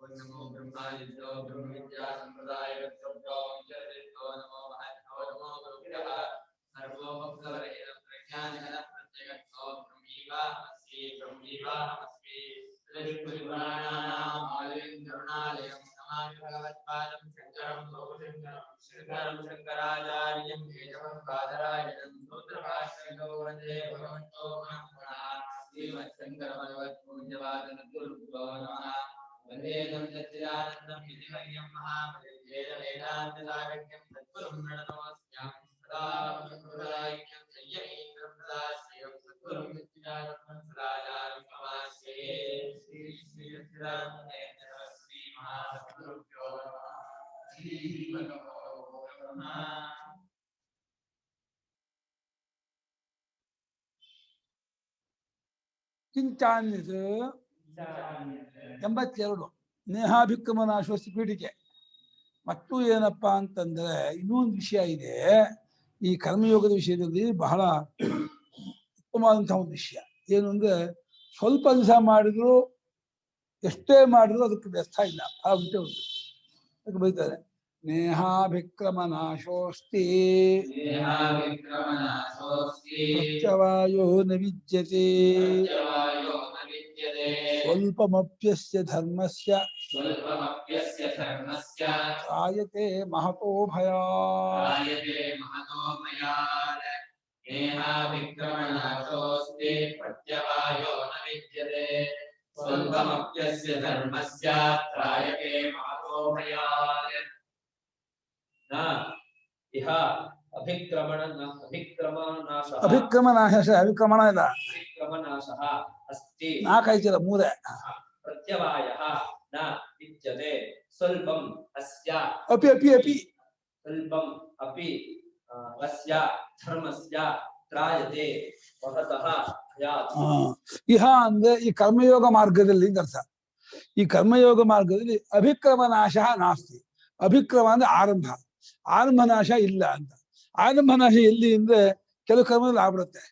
नमो ब्रह्मादित्यो ब्रह्मविद्या संप्रदायगतो नमो महतो नमो गुरुभ्यः सर्वोपप्लवरहितं प्रज्ञानघनः प्रत्यगतो ब्रह्मीवाहमस्मि तदुपरिपुराणानाम् आलयं करुणालयं नमामि भगवत्पादं शङ्करं लोकशङ्करं शङ्कराचार्यं केशवं बादरायणं सूत्रभाष्यं वन्दे भगवन्तो पुनः पुनः श्रीमच्छङ्करभगवत्पूज्यपादगुरुभ्यो नमः वन्देदं सच्चिदानन्दं विधिमयं महामहिमवेदान्तसारथ्यं सद्गुरुं प्रणतोऽस्म्यहं सदा गुरुराज्ञं संयमीन्द्रं सदाश्रयं सद्गुरुं सच्चिदानन्दं सदाचारं समाश्रये श्री सच्चिदानन्देन्द्र श्री महासद्गुरुभ्यो नमः श्री भगवतो नमः ಕಿಂಚಾನ್ಯದ 82 ನೇಹಾಭಿಕ್ರಮನಾಶೋಸ್ತಿ ಪೀಠಿಕೆ. ಮತ್ತು ಏನಪ್ಪಾ ಅಂತಂದ್ರೆ ಇನ್ನೊಂದು ವಿಷಯ ಇದೆ. ಈ ಕರ್ಮಯೋಗದ ವಿಷಯದಲ್ಲಿ ಬಹಳ ಉತ್ತಮವಾದಂತಹ ಒಂದು ವಿಷಯ ಏನು ಅಂದ್ರೆ, ಸ್ವಲ್ಪ ದಿವಸ ಮಾಡಿದ್ರು ಎಷ್ಟೇ ಮಾಡಿದ್ರು ಅದಕ್ಕೆ ವ್ಯರ್ಥ ಇಲ್ಲ, ಆ ಉಂಟೆ ಉಂಟು. ಅದಕ್ಕೆ ಬೈತಾರೆ ನೇಹಾಭಿಕ್ರಮನಾಶೋಸ್ತಿ ಪ್ರತ್ಯವಾಯೋ ನ ವಿದ್ಯತೆ ಸ್ವಲ್ಪಮಪ್ಯಸ್ಯ ಧರ್ಮಸ್ಯ ತ್ರಾಯತೆ ಮಹತೋ ಭಯಾತ್. नेहाभिक्रमनाशोऽस्ति प्रत्यवायो न विद्यते स्वल्पमप्यस्य धर्मस्य त्रायते महतो भयात् न इह ಅಭಿಕ್ರಮನಾಶ ಇಲ್ಲ, अभिक्रमनाशः अस्ति ನಾಲ್ಕೈತಿಲ್ಲ, ಮೂರೇ. प्रत्यवायः न विद्यते स्वल्पम् अस्य ಅಪಿ ಅಪಿ ಅಪಿ स्वल्पम् अपि अस्य धर्मस्य त्रायते महतः भयात्. ಇಹ ಅಂದ್ರೆ ಈ ಕರ್ಮಯೋಗ ಮಾರ್ಗದಲ್ಲಿ ಅಂತ ಅರ್ಥ. ಈ ಕರ್ಮಯೋಗ ಮಾರ್ಗದಲ್ಲಿ ಅಭಿಕ್ರಮನಾಶ ನಾಸ್ತಿ. ಅಭಿಕ್ರಮ ಅಂದ್ರೆ ಆರಂಭ, ಆರಂಭ ನಾಶ ಇಲ್ಲ ಅಂತ. ಆರಂಭ ನಾಶ ಎಲ್ಲಿ ಅಂದ್ರೆ ಕೆಲವು ಕರ್ಮದಲ್ಲಿ ಆಗ್ಬಿಡುತ್ತೆ.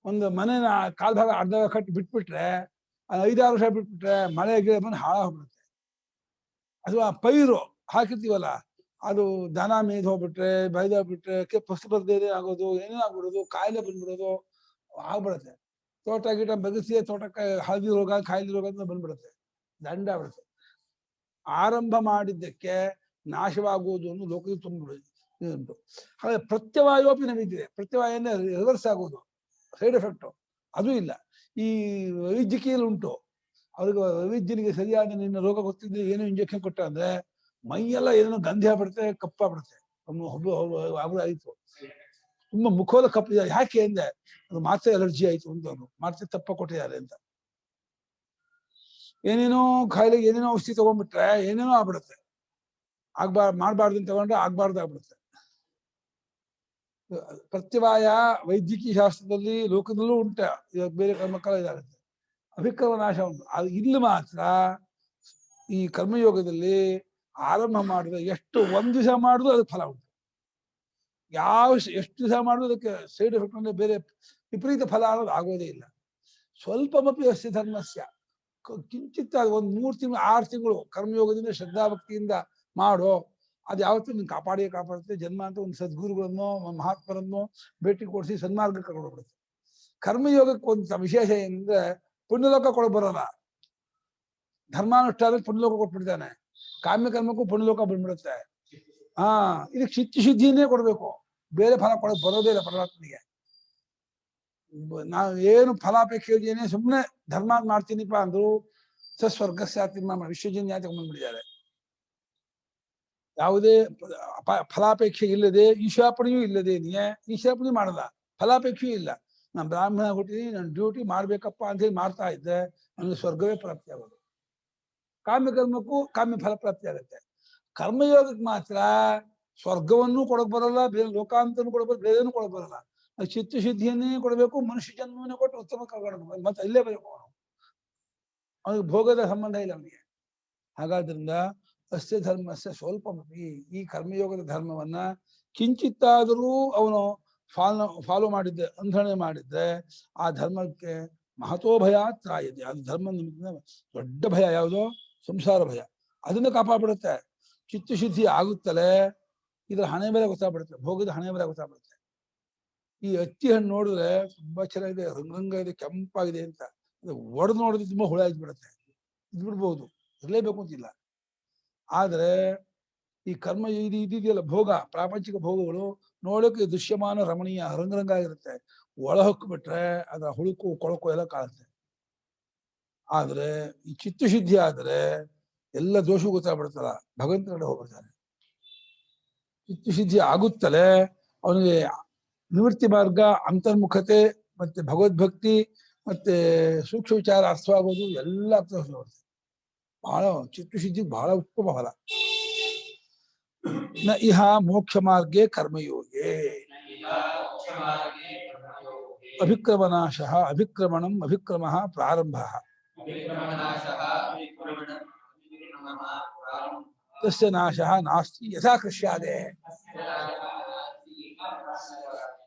ಒಂದು ಮನೆನ ಕಾಲ್ಭಾಗ ಅರ್ಧ ಕಟ್ಟಿ ಬಿಟ್ಬಿಟ್ರೆ, 5-6 ವರ್ಷ ಬಿಟ್ಬಿಟ್ರೆ ಮಳೆ ಗಿಡ ಬಂದು ಹಾಳಾಗ್ಬಿಡುತ್ತೆ. ಅಥವಾ ಪೈರು ಹಾಕಿರ್ತೀವಲ್ಲ, ಅದು ದನ ಮೇಯ್ದು ಹೋಗ್ಬಿಟ್ರೆ, ಬೈದೋಗ್ಬಿಟ್ರೆ, ಫಸ್ಟ್ ಬರ್ದೇನೆ ಆಗೋದು, ಏನೇನು ಆಗ್ಬಿಡೋದು, ಕಾಯಿಲೆ ಬಂದ್ಬಿಡೋದು ಆಗ್ಬಿಡುತ್ತೆ. ತೋಟ ಗಿಡ ಬಗಸಿ ತೋಟಕ್ಕೆ ಹಳದಿ ರೋಗ, ಕಾಯಿಲೆ ರೋಗ ಅಂತ ಬಂದ್ಬಿಡುತ್ತೆ, ದಂಡ ಆಗ್ಬಿಡುತ್ತೆ. ಆರಂಭ ಮಾಡಿದ್ದಕ್ಕೆ ನಾಶವಾಗುವುದು ಅನ್ನೋ ಲೋಕದಲ್ಲಿ ತುಂಬಿಬಿಡುತ್ತೆ. ಹಾಗೆ ಪ್ರತ್ಯವಾಯೋಪಿ ನಮಗಿದ್ರೆ, ಪ್ರತ್ಯವಾಯ ಅಂದ್ರೆ ರಿವರ್ಸ್ ಆಗೋದು, ಸೈಡ್ ಎಫೆಕ್ಟು ಅದು ಇಲ್ಲ. ಈ ವೈದ್ಯಕೀಯಲ್ಲಿ ಉಂಟು. ಅವ್ರಿಗೆ ವೈದ್ಯನಿಗೆ ಸರಿಯಾದ ನಿನ್ನ ರೋಗ ಗೊತ್ತಿದ್ರೆ ಏನೋ ಇಂಜೆಕ್ಷನ್ ಕೊಟ್ಟ ಅಂದ್ರೆ ಮೈಯೆಲ್ಲ ಏನೋ ಗಂಧಿ ಆಗ್ಬಿಡುತ್ತೆ, ಕಪ್ಪಾಗ್ಬಿಡುತ್ತೆ. ಆಯ್ತು, ತುಂಬಾ ಮುಖದ ಕಪ್ಪಿದೆ. ಯಾಕೆ ಅಂದ್ರೆ ಅದು ಮಾತ್ರೆ ಅಲರ್ಜಿ ಆಯ್ತು ಅಂತ, ಅವರು ಮಾತ್ರೆ ತಪ್ಪ ಕೊಟ್ಟಿದ್ದಾರೆ ಅಂತ. ಏನೇನೋ ಕಾಯಿಲೆಗೆ ಏನೇನೋ ಔಷಧಿ ತಗೊಂಡ್ಬಿಟ್ರೆ ಏನೇನೋ ಆಗ್ಬಿಡುತ್ತೆ. ಮಾಡಬಾರ್ದು ಅಂತ ತಗೊಂಡ್ರೆ ಆಗ್ಬಾರ್ದು ಆಗ್ಬಿಡುತ್ತೆ. ಪ್ರತ್ಯವಾಯ ವೈದ್ಯಕೀಯ ಶಾಸ್ತ್ರದಲ್ಲಿ ಲೋಕದಲ್ಲೂ ಉಂಟ, ಇವಾಗ ಬೇರೆ ಕರ್ಮಕಾಲ ಇದಾಗುತ್ತೆ. ಅಭಿಕ್ರಮ ನಾಶ ಉಂಟು. ಅದು ಇಲ್ಲಿ ಮಾತ್ರ ಈ ಕರ್ಮಯೋಗದಲ್ಲಿ ಆರಂಭ ಮಾಡಿದ್ರೆ ಒಂದು ದಿವಸ ಮಾಡಿದ್ರು ಅದಕ್ಕೆ ಫಲ ಉಂಟು. ಎಷ್ಟು ದಿವಸ ಮಾಡಿದ್ರು ಅದಕ್ಕೆ ಸೈಡ್ ಎಫೆಕ್ಟ್ ಅಂದ್ರೆ ಬೇರೆ ವಿಪರೀತ ಫಲ ಅನ್ನೋದು ಆಗೋದೇ ಇಲ್ಲ. ಸ್ವಲ್ಪ ಮಪಿ ಅಸ್ಯ ಧರ್ಮಸ್ಯ, ಕಿಂಚಿತ್ತ 1 3 ತಿಂಗಳು 6 ತಿಂಗಳು ಕರ್ಮಯೋಗದಿಂದ ಶ್ರದ್ಧಾಭಕ್ತಿಯಿಂದ ಮಾಡೋ, ಅದು ಯಾವತ್ತೂ ನಿನ್ ಕಾಪಾಡುತ್ತೆ. ಜನ್ಮ ಅಂತ ಒಂದು ಸದ್ಗುರುಗಳನ್ನೋ ಮಹಾತ್ಮರನ್ನೋ ಭೇಟಿ ಕೊಡಿಸಿ ಸನ್ಮಾರ್ಗ ಕರ್ಕೊಂಡೋಗ್ಬಿಡುತ್ತೆ. ಕರ್ಮಯೋಗಕ್ಕೆ ಒಂದು ವಿಶೇಷ ಏನಂದ್ರೆ ಪುಣ್ಯಲೋಕ ಕೊಡಕ್ ಬರೋಲ್ಲ. ಧರ್ಮಾನುಷ್ಠಾನಕ್ಕೆ ಪುಣ್ಯಲೋಕ ಕೊಟ್ಬಿಡ್ತಾನೆ, ಕಾಮ್ಯ ಕರ್ಮಕ್ಕೂ ಪುಣ್ಯಲೋಕ ಬಂದ್ಬಿಡುತ್ತೆ. ಇದಕ್ಕೆ ಚಿತ್ತಶುದ್ಧಿಯನ್ನೇ ಕೊಡ್ಬೇಕು, ಬೇರೆ ಫಲ ಕೊಡಕ್ ಬರೋದೇ ಇಲ್ಲ ಪರಮಾತ್ಮನಿಗೆ. ನಾವು ಏನು ಫಲಾಪೇಕ್ಷೆ ಯೋಜನೆ ಸುಮ್ಮನೆ ಧರ್ಮ ಮಾಡ್ತೀನಿಪ್ಪ ಅಂದ್ರು ಸ್ವರ್ಗ ಸಾತಿರ್ಮ ವಿಶ್ವಜನ್ಯ ತಗೊಂಡ್ಬಿಟ್ಟಿದ್ದಾರೆ. ಯಾವುದೇ ಫಲಾಪೇಕ್ಷೆ ಇಲ್ಲದೆ, ಈಶಾಪಣೆಯೂ ಇಲ್ಲದೆ, ಈಶಾಪಣೆ ಮಾಡಲ್ಲ, ಫಲಾಪೇಕ್ಷೆಯೂ ಇಲ್ಲ. ನಾನು ಬ್ರಾಹ್ಮಣ ಹುಟ್ಟಿದೀನಿ, ನನ್ನ ಡ್ಯೂಟಿ ಮಾಡ್ಬೇಕಪ್ಪ ಅಂತ ಹೇಳಿ ಮಾಡ್ತಾ ಇದ್ದೆ, ನನಗೆ ಸ್ವರ್ಗವೇ ಪ್ರಾಪ್ತಿ ಆಗೋದು. ಕಾಮ್ಯ ಕರ್ಮಕ್ಕೂ ಕಾಮ್ಯ ಫಲ ಪ್ರಾಪ್ತಿ ಆಗುತ್ತೆ. ಕರ್ಮಯೋಗಕ್ಕೆ ಮಾತ್ರ ಸ್ವರ್ಗವನ್ನೂ ಕೊಡಕ್ ಬರಲ್ಲ, ಬೇರೆ ಲೋಕಾಂತನೂ ಕೊಡಕ್ ಬರಲ್ಲ, ಬೇರೆನೂ ಕೊಡಕ್ ಬರಲ್ಲ. ಚಿತ್ತಶುದ್ಧಿಯನ್ನೇ ಕೊಡಬೇಕು, ಮನುಷ್ಯ ಜನ್ಮವನ್ನೇ ಕೊಟ್ಟು ಉತ್ತಮ ಕರ್ಕೊಂಡು ಮತ್ತೆ ಇಲ್ಲೇ ಬರಬೇಕು. ಅವನಿಗೆ ಭೋಗದ ಸಂಬಂಧ ಇಲ್ಲ ಅವನಿಗೆ. ಹಾಗಾದ್ರಿಂದ ಅಸ್ಯ ಧರ್ಮಸ್ಯ ಸ್ವಲ್ಪ ಈ ಕರ್ಮಯೋಗದ ಧರ್ಮವನ್ನ ಕಿಂಚಿತ್ತಾದರೂ ಅವನು ಫಾಲೋ ಮಾಡಿದ್ದೆ, ಅನುಸರಣೆ ಮಾಡಿದ್ರೆ ಆ ಧರ್ಮಕ್ಕೆ ಮಹತೋ ಭಯ ತ್ರಾಯತೆ. ಅದು ಧರ್ಮ ನಿಮಿತ್ತ ದೊಡ್ಡ ಭಯ ಯಾವುದೋ ಸಂಸಾರ ಭಯ, ಅದನ್ನು ಕಾಪಾಡ್ಬಿಡುತ್ತೆ. ಚಿತ್ತಶುದ್ಧಿ ಆಗುತ್ತಲೇ ಇದ್ರ ಹಣೆ ಮೇಲೆ ಗೊತ್ತಾಗ್ಬಿಡುತ್ತೆ, ಭೋಗದ ಹಣೆ ಮೇಲೆ ಗೊತ್ತಾಗ್ಬಿಡುತ್ತೆ. ಈ ಅತ್ತಿ ಹಣ್ಣು ನೋಡಿದ್ರೆ ತುಂಬಾ ಚೆನ್ನಾಗಿದೆ, ರಂಗಂಗ ಇದೆ, ಕೆಂಪಾಗಿದೆ ಅಂತ, ಒಡೆದು ನೋಡಿದ್ರೆ ತುಂಬಾ ಹುಳ ಇದ್ಬಿಡುತ್ತೆ. ಇದ್ಬಿಡ್ಬೋದು, ಇರ್ಲೇಬೇಕು ಅಂತಿಲ್ಲ. ಆದ್ರೆ ಈ ಕರ್ಮ ಇದೆಯಲ್ಲ, ಭೋಗ, ಪ್ರಾಪಂಚಿಕ ಭೋಗಗಳು ನೋಡೋಕೆ ದೃಶ್ಯಮಾನ ರಮಣೀಯ ರಂಗರಂಗ ಆಗಿರುತ್ತೆ. ಒಳ ಹೊಕ್ಬಿಟ್ರೆ ಅದರ ಹುಳುಕು ಕೊಳಕು ಎಲ್ಲ ಕಾಣುತ್ತೆ. ಆದ್ರೆ ಈ ಚಿತ್ತಶುದ್ಧಿ ಆದ್ರೆ ಎಲ್ಲ ದೋಷವೂ ಗೊತ್ತಾಗ್ಬಿಡ್ತಲ್ಲ, ಭಗವಂತನ ಕಡೆ ಹೋಗ್ಬಿಡ್ತಾನೆ. ಚಿತ್ತಶುದ್ಧಿ ಆಗುತ್ತಲೇ ಅವನಿಗೆ ನಿವೃತ್ತಿ ಮಾರ್ಗ, ಅಂತರ್ಮುಖತೆ, ಮತ್ತೆ ಭಗವದ್ಭಕ್ತಿ, ಮತ್ತೆ ಸೂಕ್ಷ್ಮ ವಿಚಾರ ಅರ್ಥವಾಗೋದು ಎಲ್ಲ ಅರ್ಥ. ಬಹಳ ಚಿತ್ತಶುದ್ಧಿ ಬಹಳ ಉತ್ತಮ ಫಲ. ನ ಇಹ ಮೋಕ್ಷ ಮಾರ್ಗೇ ಕರ್ಮಯೋಗೇ ಅಭಿಕ್ರಮನಾಶ ಅಭಿಕ್ರಮಣಂ ಅಭಿಕ್ರಮ ಪ್ರಾರಂಭ ತಸ್ಯ ನಾಶಃ ನಾಸ್ತಿ ಯಥಾ ಕೃಷ್ಯಾದೆ.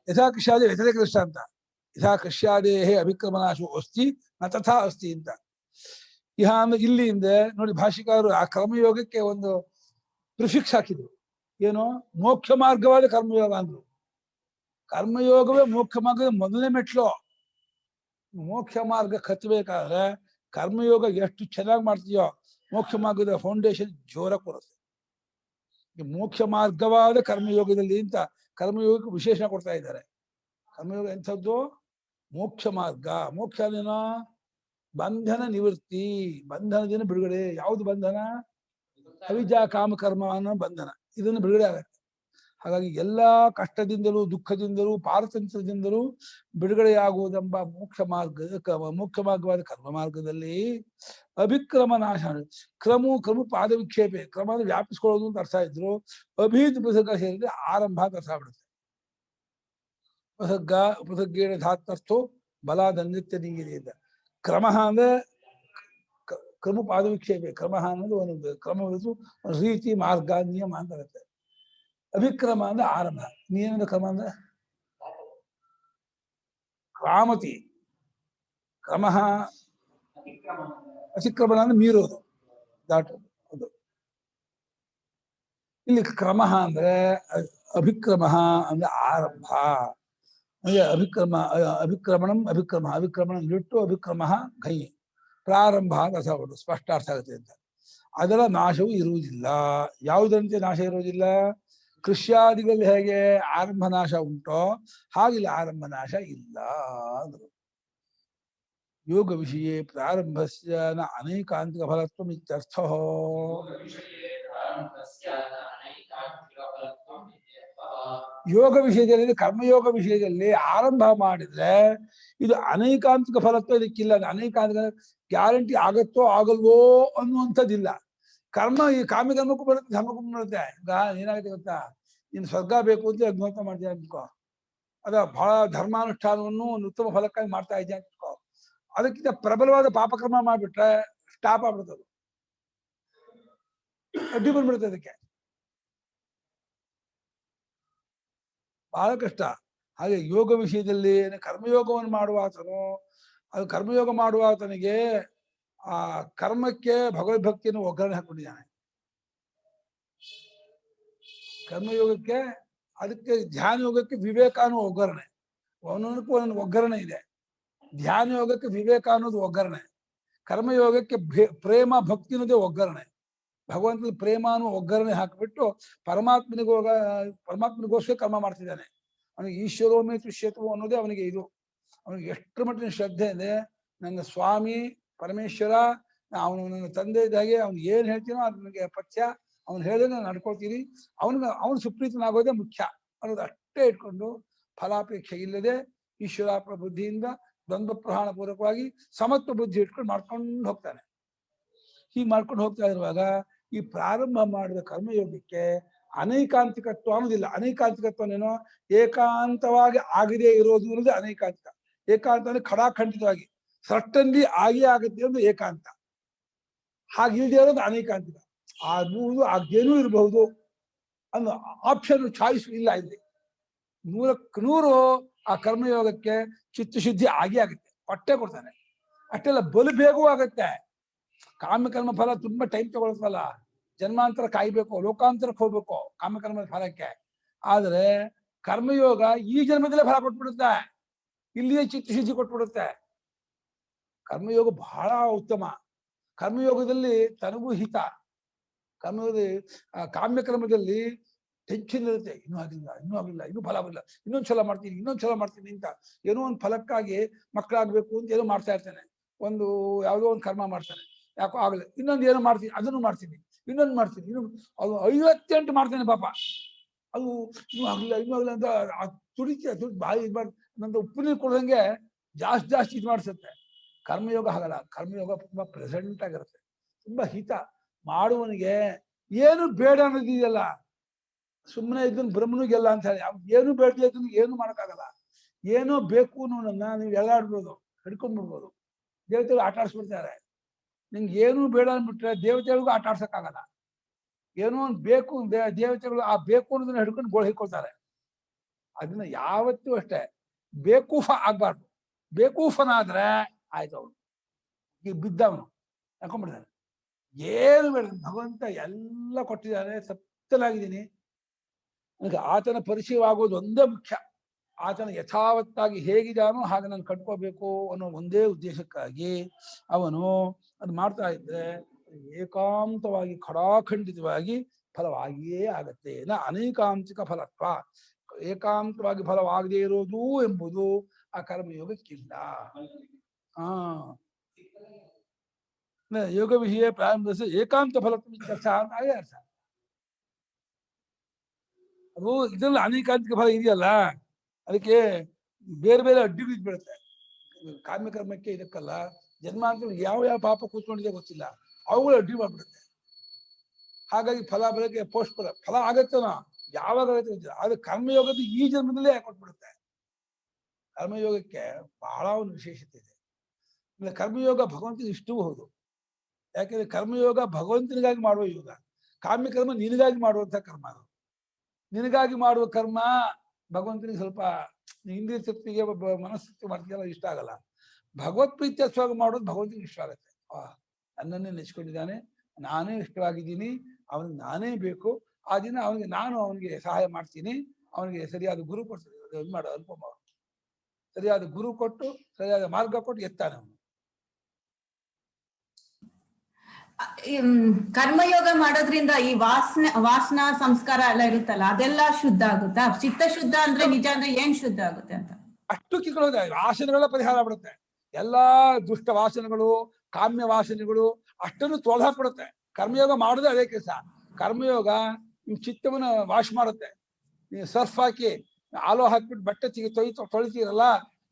ಯಥಾ ಕೃಷ್ಯಾದೆ ವ್ಯತಿರೇಕ ದೃಷ್ಟಾಂತ. ಯಥಾ ಕೃಷ್ಯಾದೇ ಅಭಿಕ್ರಮನಾಶೋ ಅಸ್ತಿ ನ ತಥಾ ಅಸ್ತಿ ಅಂತ. ಇಹ ಅಂದ್ರೆ ಇಲ್ಲಿಂದ ನೋಡಿ, ಭಾಷಿಕಾರರು ಆ ಕರ್ಮಯೋಗಕ್ಕೆ ಒಂದು ಪ್ರಿಫಿಕ್ಸ್ ಹಾಕಿದ್ರು. ಏನು? ಮೋಕ್ಷ ಮಾರ್ಗವಾದ ಕರ್ಮಯೋಗ ಅಂದ್ರು. ಕರ್ಮಯೋಗವೇ ಮೋಕ್ಷ ಮಾರ್ಗದ ಮೊದಲನೇ ಮೆಟ್ಲು. ಮೋಕ್ಷ ಮಾರ್ಗ ಕತ್ತಬೇಕಾದ್ರೆ ಕರ್ಮಯೋಗ ಎಷ್ಟು ಚೆನ್ನಾಗಿ ಮಾಡ್ತೀಯೋ ಮೋಕ್ಷ ಮಾರ್ಗದ ಫೌಂಡೇಶನ್ ಜೋರಾಗಿ ಕೊಡುತ್ತೆ. ಮೋಕ್ಷ ಮಾರ್ಗವಾದ ಕರ್ಮಯೋಗದಲ್ಲಿ ಅಂತ ಕರ್ಮಯೋಗಕ್ಕೆ ವಿಶೇಷಣ ಕೊಡ್ತಾ ಇದ್ದಾರೆ. ಕರ್ಮಯೋಗ ಎಂಥದ್ದು? ಮೋಕ್ಷ ಮಾರ್ಗ. ಮೋಕ್ಷ ಅದೇನೋ ಬಂಧನ ನಿವೃತ್ತಿ, ಬಂಧನದಿಂದ ಬಿಡುಗಡೆ. ಯಾವುದು ಬಂಧನ? ಅವಿದ್ಯಾ ಕಾಮ ಕರ್ಮ ಅನ್ನೋ ಬಂಧನ. ಇದನ್ನು ಬಿಡುಗಡೆ ಆಗತ್ತೆ. ಹಾಗಾಗಿ ಎಲ್ಲಾ ಕಷ್ಟದಿಂದಲೂ ದುಃಖದಿಂದಲೂ ಪಾರತಂತ್ರದಿಂದಲೂ ಬಿಡುಗಡೆಯಾಗುವುದೆಂಬ ಮೋಕ್ಷ ಮಾರ್ಗವಾದ ಕರ್ಮ ಮಾರ್ಗದಲ್ಲಿ ಅಭಿಕ್ರಮ ನಾಶ. ಕ್ರಮ ಪಾದ ವಿಕ್ಷೇಪೆ, ಕ್ರಮ ಅಂದ್ರೆ ವ್ಯಾಪಿಸ್ಕೊಳ್ಳೋದು ಅಂತ ಅರ್ಥ ಇದ್ರು. ಅಭೀತ್ ಉಪಸರ್ಗ ಸೇರಿದ್ರೆ ಆರಂಭ ಅಂತ ಅರ್ಥ ಬಿಡುತ್ತೆ. ಉಪಸರ್ಗೇಣ ಧಾತಸ್ಥೋ ಬಲಾದಂದಿತ್ಯ ನೀಗಿದೆ ಅಂತ. ಕ್ರಮ ಅಂದ್ರೆ ಕ್ರಮ ಪಾದ ವಿಕ್ಷೇಪೆ. ಕ್ರಮ ಅನ್ನೋದು ಒಂದು ಕ್ರಮ, ಒಂದು ರೀತಿ, ಮಾರ್ಗ, ನಿಯಮ ಅಂತ ಬರುತ್ತೆ. ಅಭಿಕ್ರಮ ಅಂದ್ರೆ ಆರಂಭ. ನಿಯಮದ ಕ್ರಮ ಅಂದ್ರೆ ಕ್ರಾಮತಿ. ಕ್ರಮ ಅತಿಕ್ರಮಣ ಅಂದ್ರೆ ಮೀರೋದು, ದಾಟೋದು. ಅದು ಇಲ್ಲಿ ಕ್ರಮ ಅಂದ್ರೆ ಅಭಿಕ್ರಮ ಅಂದ್ರೆ ಆರಂಭ. ಅಂದ್ರೆ ಅಭಿಕ್ರಮಣಂ ಅಭಿಕ್ರಮಣ ಬಿಟ್ಟು ಅಭಿಕ್ರಮ ಕೈ ಪ್ರಾರಂಭ ಅಂತ ಅರ್ಥ ಆಗೋದು, ಸ್ಪಷ್ಟ ಅರ್ಥ ಆಗುತ್ತೆ ಅಂತ. ಅದರ ನಾಶವು ಇರುವುದಿಲ್ಲ. ಯಾವುದಂತೆ ನಾಶ ಇರುವುದಿಲ್ಲ? ಕೃಷ್ಯಾದಿಗಳಲ್ಲಿ ಹೇಗೆ ಆರಂಭ ನಾಶ ಉಂಟೋ ಹಾಗಿಲ್ಲ, ಆರಂಭ ನಾಶ ಇಲ್ಲ ಅಂದ್ರು. ಯೋಗ ವಿಷಯ ಪ್ರಾರಂಭಸ್ಯ ನ ಅನೇಕಾಂತಿಕ ಫಲತ್ವ ಇತ್ಯರ್ಥ. ಯೋಗ ವಿಷಯದಲ್ಲಿ, ಕರ್ಮಯೋಗ ವಿಷಯದಲ್ಲಿ ಆರಂಭ ಮಾಡಿದ್ರೆ ಇದು ಅನೇಕಾಂತಿಕ ಫಲತ್ವ ಇದಕ್ಕಿಲ್ಲ. ಅನೇಕಾಂತಿಕ ಗ್ಯಾರಂಟಿ ಆಗತ್ತೋ ಆಗಲ್ವೋ ಅನ್ನುವಂಥದ್ದಿಲ್ಲ. ಈ ಕಾಮ್ಯಕರ್ಮಕ್ಕೂ ಬರುತ್ತೆ, ಧರ್ಮಕ್ಕೂ ಬರುತ್ತೆ. ಈಗ ಏನಾಗುತ್ತೆ ಗೊತ್ತಾ? ನೀನು ಸ್ವರ್ಗ ಬೇಕು ಅಂತ ಅಗ್ನಿಹೋತ್ರ ಮಾಡ್ತೀಯ ಅನ್ಕೋ, ಅದ ಬಹಳ ಧರ್ಮಾನುಷ್ಠಾನವನ್ನು ಒಂದು ಉತ್ತಮ ಫಲಕ್ಕಾಗಿ ಮಾಡ್ತಾ ಇದ್ಯಾ ಅನ್ಕೋ. ಅದಕ್ಕಿಂತ ಪ್ರಬಲವಾದ ಪಾಪಕರ್ಮ ಮಾಡ್ಬಿಟ್ರೆ ಸ್ಟಾಪ್ ಆಗ್ಬಿಡ್ತದೆ, ಅಡ್ಡಿ ಬಂದ್ಬಿಡುತ್ತೆ. ಅದಕ್ಕೆ ಬಹಳ ಕಷ್ಟ. ಹಾಗೆ ಯೋಗ ವಿಷಯದಲ್ಲಿ ಕರ್ಮಯೋಗವನ್ನು ಮಾಡುವಾತನು, ಅದು ಕರ್ಮಯೋಗ ಮಾಡುವಾತನಿಗೆ ಆ ಕರ್ಮಕ್ಕೆ ಭಗವದ್ಭಕ್ತಿಯನ್ನು ಒಗ್ಗರಣೆ ಹಾಕೊಂಡಿದ್ದಾನೆ. ಕರ್ಮಯೋಗಕ್ಕೆ, ಅದಕ್ಕೆ ಧ್ಯಾನ ಯೋಗಕ್ಕೆ ವಿವೇಕ ಅನ್ನೋ ಒಗ್ಗರಣೆ, ಒಂದೊಂದಕ್ಕೂ ಒಂದೊಂದು ಒಗ್ಗರಣೆ ಇದೆ. ಧ್ಯಾನ ಯೋಗಕ್ಕೆ ವಿವೇಕ ಅನ್ನೋದು ಒಗ್ಗರಣೆ, ಕರ್ಮಯೋಗಕ್ಕೆ ಪ್ರೇಮ ಭಕ್ತಿ ಅನ್ನೋದೇ ಒಗ್ಗರಣೆ. ಭಗವಂತನ ಪ್ರೇಮ ಅನ್ನೋ ಒಗ್ಗರಣೆ ಹಾಕಿಬಿಟ್ಟು ಪರಮಾತ್ಮನಿಗೋಸ್ಕರ ಕರ್ಮ ಮಾಡ್ತಿದ್ದಾನೆ. ಅವನಿಗೆ ಈಶ್ವರೋಮೇ ತುಷ್ಯತ್ವ ಅನ್ನೋದೇ ಅವನಿಗೆ ಇದು. ಅವನಿಗೆ ಎಷ್ಟು ಮಟ್ಟಿನ ಶ್ರದ್ಧೆ ಇದೆ. ನನ್ನ ಸ್ವಾಮಿ ಪರಮೇಶ್ವರ, ಅವನು ನನ್ನ ತಂದೆ ಇದ್ದಾಗೆ, ಅವ್ನು ಏನ್ ಹೇಳ್ತೀನೋ ಅದು ನನಗೆ ಪಥ್ಯ, ಅವ್ನು ಹೇಳಿದ್ರೆ ನಾನು ನಡ್ಕೊಳ್ತೀನಿ, ಅವನು ಸುಪ್ರೀತನಾಗೋದೇ ಮುಖ್ಯ ಅನ್ನೋದು ಅಷ್ಟೇ ಇಟ್ಕೊಂಡು ಫಲಾಪೇಕ್ಷೆ ಇಲ್ಲದೆ ಈಶ್ವರಾತ್ಮ ಬುದ್ಧಿಯಿಂದ ದ್ವಂದ್ವ ಪ್ರಹಾಣ ಪೂರ್ವಕವಾಗಿ ಸಮತ್ವ ಬುದ್ಧಿ ಇಟ್ಕೊಂಡು ಮಾಡ್ಕೊಂಡು ಹೋಗ್ತಾನೆ. ಹೀಗೆ ಮಾಡ್ಕೊಂಡು ಹೋಗ್ತಾ ಇರುವಾಗ ಈ ಪ್ರಾರಂಭ ಮಾಡಿದ ಕರ್ಮಯೋಗಕ್ಕೆ ಅನೈಕಾಂತಿಕತ್ವ ಅನ್ನೋದಿಲ್ಲ. ಅನೈಕಾಂತಿಕತ್ವನೇನೋ ಏಕಾಂತವಾಗಿ ಆಗದೇ ಇರೋದು ಅನ್ನೋದು ಅನೈಕಾಂತಿಕ. ಏಕಾಂತ ಅಂದ್ರೆ ಖಡಾಖಂಡಿತವಾಗಿ ಸಟ್ಟಂದಿ ಆಗೇ ಆಗುತ್ತೆ ಅಂದ್ರೆ ಏಕಾಂತ. ಹಾಗಿಲ್ದೇ ಇರೋದು ಅನೈಕಾಂತಿಕ. ಆಗ್ಬಹುದು, ಆಗೇನೂ ಇರಬಹುದು ಅನ್ನೋ ಆಪ್ಷನ್, ಚಾಯ್ಸ್ ಇಲ್ಲ ಇಲ್ಲಿ. 100ಕ್ಕೆ 100 ಆ ಕರ್ಮಯೋಗಕ್ಕೆ ಚಿತ್ತಶುದ್ಧಿ ಆಗೇ ಆಗುತ್ತೆ, ಹೊಟ್ಟೆ ಕೊಡ್ತಾನೆ. ಅಷ್ಟೆಲ್ಲ ಬಲು ಬೇಗವೂ ಆಗುತ್ತೆ. ಕಾಮ್ಯಕರ್ಮ ಫಲ ತುಂಬಾ ಟೈಮ್ ತಗೊಳ್ತಲ್ಲ, ಜನ್ಮಾಂತರ ಕಾಯ್ಬೇಕು, ಲೋಕಾಂತರಕ್ಕೆ ಹೋಗ್ಬೇಕು ಕಾಮ್ಯಕರ್ಮದ ಫಲಕ್ಕೆ. ಆದ್ರೆ ಕರ್ಮಯೋಗ ಈ ಜನ್ಮದಲ್ಲೇ ಫಲ ಕೊಟ್ಬಿಡುತ್ತೆ, ಇಲ್ಲಿಯೇ ಚಿತ್ತಶುದ್ಧಿ ಕೊಟ್ಬಿಡುತ್ತೆ. ಕರ್ಮಯೋಗ ಬಹಳ ಉತ್ತಮ. ಕರ್ಮಯೋಗದಲ್ಲಿ ತನಗೂ ಹಿತ. ಕರ್ಮಯೋಗದಲ್ಲಿ ಕಾಮ್ಯಕರ್ಮದಲ್ಲಿ ಟೆನ್ಷನ್ ಇರುತ್ತೆ, ಇನ್ನೂ ಆಗಿಲ್ಲ, ಇನ್ನೂ ಫಲ ಬರಲಿಲ್ಲ, ಇನ್ನೊಂದ್ಸಲ ಮಾಡ್ತೀನಿ ಅಂತ ಏನೋ ಒಂದು ಫಲಕ್ಕಾಗಿ ಮಕ್ಕಳಾಗ್ಬೇಕು ಅಂತ ಏನೋ ಮಾಡ್ತಾ ಇರ್ತಾನೆ. ಯಾವುದೋ ಒಂದು ಕರ್ಮ ಮಾಡ್ತಾನೆ, ಯಾಕೋ ಆಗಲ್ಲ, ಇನ್ನೊಂದು ಏನೋ ಮಾಡ್ತೀನಿ, ಅದನ್ನು ಮಾಡ್ತೀನಿ, ಇನ್ನೊಂದು ಮಾಡ್ತೀನಿ, ಅದು 58 ಮಾಡ್ತಾನೆ ಪಾಪ. ಅದು ಇನ್ನೂ ಆಗಿಲ್ಲ ಅಂತ ದುಡ್ಡು ಬಾಯಿ ಇದ್ಬಾರ್ದು, ನಂದು ಉಪ್ಪು ನೀರು ಕೊಡೋದಂಗೆ ಜಾಸ್ತಿ ಇದು ಮಾಡಿಸುತ್ತೆ. ಕರ್ಮಯೋಗ ಹಾಗಲ್ಲ. ಕರ್ಮಯೋಗ ತುಂಬಾ ಪ್ರೆಸೆಂಟ್ ಆಗಿರುತ್ತೆ, ತುಂಬಾ ಹಿತ. ಮಾಡುವನಿಗೆ ಏನು ಬೇಡ ಅನ್ನೋದಿದೆಯಲ್ಲ, ಸುಮ್ಮನೆ ಇದನ್ನು ಬ್ರಹ್ಮನಿಗೆಲ್ಲ ಅಂತ ಹೇಳಿ ಏನು ಬೇಡದೆ ಇದನ್ನು ಏನು ಮಾಡೋಕ್ಕಾಗಲ್ಲ. ಏನೋ ಬೇಕು ಅನ್ನೋದನ್ನ ನೀವು ಎಳ್ಳಾಡ್ಬೋದು, ಹಿಡ್ಕೊಂಡ್ಬಿಡ್ಬೋದು. ದೇವತೆಗಳು ಆಟ ಆಡ್ಸ್ಬಿಡ್ತಾರೆ. ನಿಮ್ಗೆ ಏನೂ ಬೇಡ ಅಂದ್ಬಿಟ್ರೆ ದೇವತೆಗಳಿಗೂ ಆಟ ಆಡ್ಸಕ್ಕಾಗಲ್ಲ. ಏನೋ ಒಂದು ಬೇಕು, ದೇವತೆಗಳು ಆ ಬೇಕು ಅನ್ನೋದನ್ನ ಹಿಡ್ಕೊಂಡು ಗೋಳು ಹಿಡ್ಕೊಳ್ತಾರೆ. ಅದನ್ನ ಯಾವತ್ತೂ ಅಷ್ಟೇ ಬೇಕೂಫ ಆಗ್ಬಾರ್ದು. ಬೇಕೂಫನಾದ್ರೆ ಆಯ್ತು, ಅವನು ಈಗ ಬಿದ್ದವನು ಹಾಕೊಂಡ್ಬಿಡ್ತಾನೆ. ಏನು ಬೇಡ, ಭಗವಂತ ಎಲ್ಲ ಕೊಟ್ಟಿದ್ದಾನೆ, ಸತ್ತಲಾಗಿದ್ದೀನಿ, ನನಗೆ ಆತನ ಪರಿಚಯವಾಗೋದು ಒಂದೇ ಮುಖ್ಯ. ಆತನ ಯಥಾವತ್ತಾಗಿ ಹೇಗಿದ್ದಾನೋ ಹಾಗೆ ನಾನು ಕಟ್ಕೋಬೇಕು ಅನ್ನೋ ಒಂದೇ ಉದ್ದೇಶಕ್ಕಾಗಿ ಅವನು ಅದು ಮಾಡ್ತಾ ಇದ್ರೆ ಏಕಾಂತವಾಗಿ ಖಡಾಖಂಡಿತವಾಗಿ ಫಲವಾಗಿಯೇ ಆಗತ್ತೆ. ಅನೇಕಾಂತಿಕ ಫಲತ್ವ, ಏಕಾಂತವಾಗಿ ಫಲವಾಗದೇ ಇರೋದು ಎಂಬುದು ಆ ಕರ್ಮಯೋಗಕ್ಕಿಲ್ಲ. ಯೋಗ ವಿಷಯ ಪ್ರಾರಂಭ ಏಕಾಂತ ಫಲತ್ವ ಅಂತ ಹಾಗೆ ಅರ್ಥ. ಅದು ಇದರಲ್ಲಿ ಅನೇಕಾಂತಿಕ ಫಲ ಇದೆಯಲ್ಲ, ಅದಕ್ಕೆ ಬೇರೆ ಬೇರೆ ಅಡ್ಡಿಗಳು ಬೀಳುತ್ತೆ. ಕಾಮ್ಯಕರ್ಮಕ್ಕೆ ಇದಕ್ಕಲ್ಲ, ಜನ್ಮಾಂತರ ಯಾವ ಪಾಪ ಕೂತ್ಕೊಂಡಿದೆ ಗೊತ್ತಿಲ್ಲ, ಅವುಗಳು ಅಡ್ಡಿ ಮಾಡ್ಬಿಡುತ್ತೆ. ಹಾಗಾಗಿ ಫಲ ಬರೋಕ್ಕೆ ಫಲ ಆಗತ್ತೇನೋ, ಯಾವಾಗ ಆಗತ್ತೆ ಗೊತ್ತಿಲ್ಲ. ಆದ್ರೆ ಕರ್ಮಯೋಗದ ಈ ಜನ್ಮದಲ್ಲೇ ಕೊಟ್ಬಿಡುತ್ತೆ. ಕರ್ಮಯೋಗಕ್ಕೆ ಬಹಳ ಒಂದು ವಿಶೇಷತೆ ಇದೆ. ಕರ್ಮಯೋಗ ಭಗವಂತನಿಗೆ ಇಷ್ಟವೂ ಹೌದು. ಯಾಕೆಂದ್ರೆ ಕರ್ಮಯೋಗ ಭಗವಂತನಿಗಾಗಿ ಮಾಡುವ ಯೋಗ, ಕಾಮ್ಯಕರ್ಮ ನಿನಗಾಗಿ ಮಾಡುವಂತ ಕರ್ಮ. ಅದು ನಿನಗಾಗಿ ಮಾಡುವ ಕರ್ಮ ಭಗವಂತನಿಗೆ ಸ್ವಲ್ಪ ಇಂದ್ರಿಯ ತೃಪ್ತಿಗೆ ಮನಸ್ಥಿತಿ ಮಾಡ್ತೀಯಲ್ಲ, ಇಷ್ಟ ಆಗಲ್ಲ. ಭಗವತ್ ಪ್ರೀತ್ಯತ್ವಾಗಿ ಮಾಡೋದು ಭಗವಂತನಿಗೆ ಇಷ್ಟ ಆಗುತ್ತೆ. ನನ್ನನ್ನೇ ನೆಚ್ಕೊಂಡಿದ್ದಾನೆ, ನಾನೇ ಇಷ್ಟವಾಗಿದ್ದೀನಿ, ಅವನಿಗೆ ನಾನೇ ಬೇಕು, ಆ ದಿನ ಅವನಿಗೆ ಸಹಾಯ ಮಾಡ್ತೀನಿ. ಅವನಿಗೆ ಸರಿಯಾದ ಗುರು ಕೊಟ್ಟು ಮಾಡೋ ಅನುಪಮ, ಸರಿಯಾದ ಗುರು ಕೊಟ್ಟು ಸರಿಯಾದ ಮಾರ್ಗ ಕೊಟ್ಟು ಎತ್ತಾನೆ ಅವನು. ಕರ್ಮಯೋಗ ಮಾಡೋದ್ರಿಂದ ಈ ವಾಸನಾ ಸಂಸ್ಕಾರ ಎಲ್ಲ ಇರುತ್ತಲ್ಲ, ಅದೆಲ್ಲ ಶುದ್ಧ ಆಗುತ್ತಾ? ಚಿತ್ತ ಶುದ್ಧ ಅಂದ್ರೆ ನಿಜ ಅಂದ್ರೆ ಏನ್ ಶುದ್ಧ ಆಗುತ್ತೆ ಅಂತ? ಅಷ್ಟು ಕಿತ್ಕೊಳ್ಳೋದು, ವಾಸನೆಗಳ ಪರಿಹಾರ ಬಿಡುತ್ತೆ. ಎಲ್ಲಾ ದುಷ್ಟ ವಾಸನೆಗಳು, ಕಾಮ್ಯ ವಾಸನೆಗಳು ಅಷ್ಟನ್ನು ತೊಳೆದಾಕ್ಬಿಡುತ್ತೆ. ಕರ್ಮಯೋಗ ಮಾಡೋದೇ ಅದೇ ಕೆಲಸ. ಕರ್ಮಯೋಗ ನಿಮ್ ಚಿತ್ತವನ್ನ ವಾಶ್ ಮಾಡುತ್ತೆ. ನೀವು ಸರ್ಫ್ ಹಾಕಿ ಆಲೋ ಹಾಕ್ಬಿಟ್ಟು ಬಟ್ಟೆ ತೊಳಿತೀರಲ್ಲ,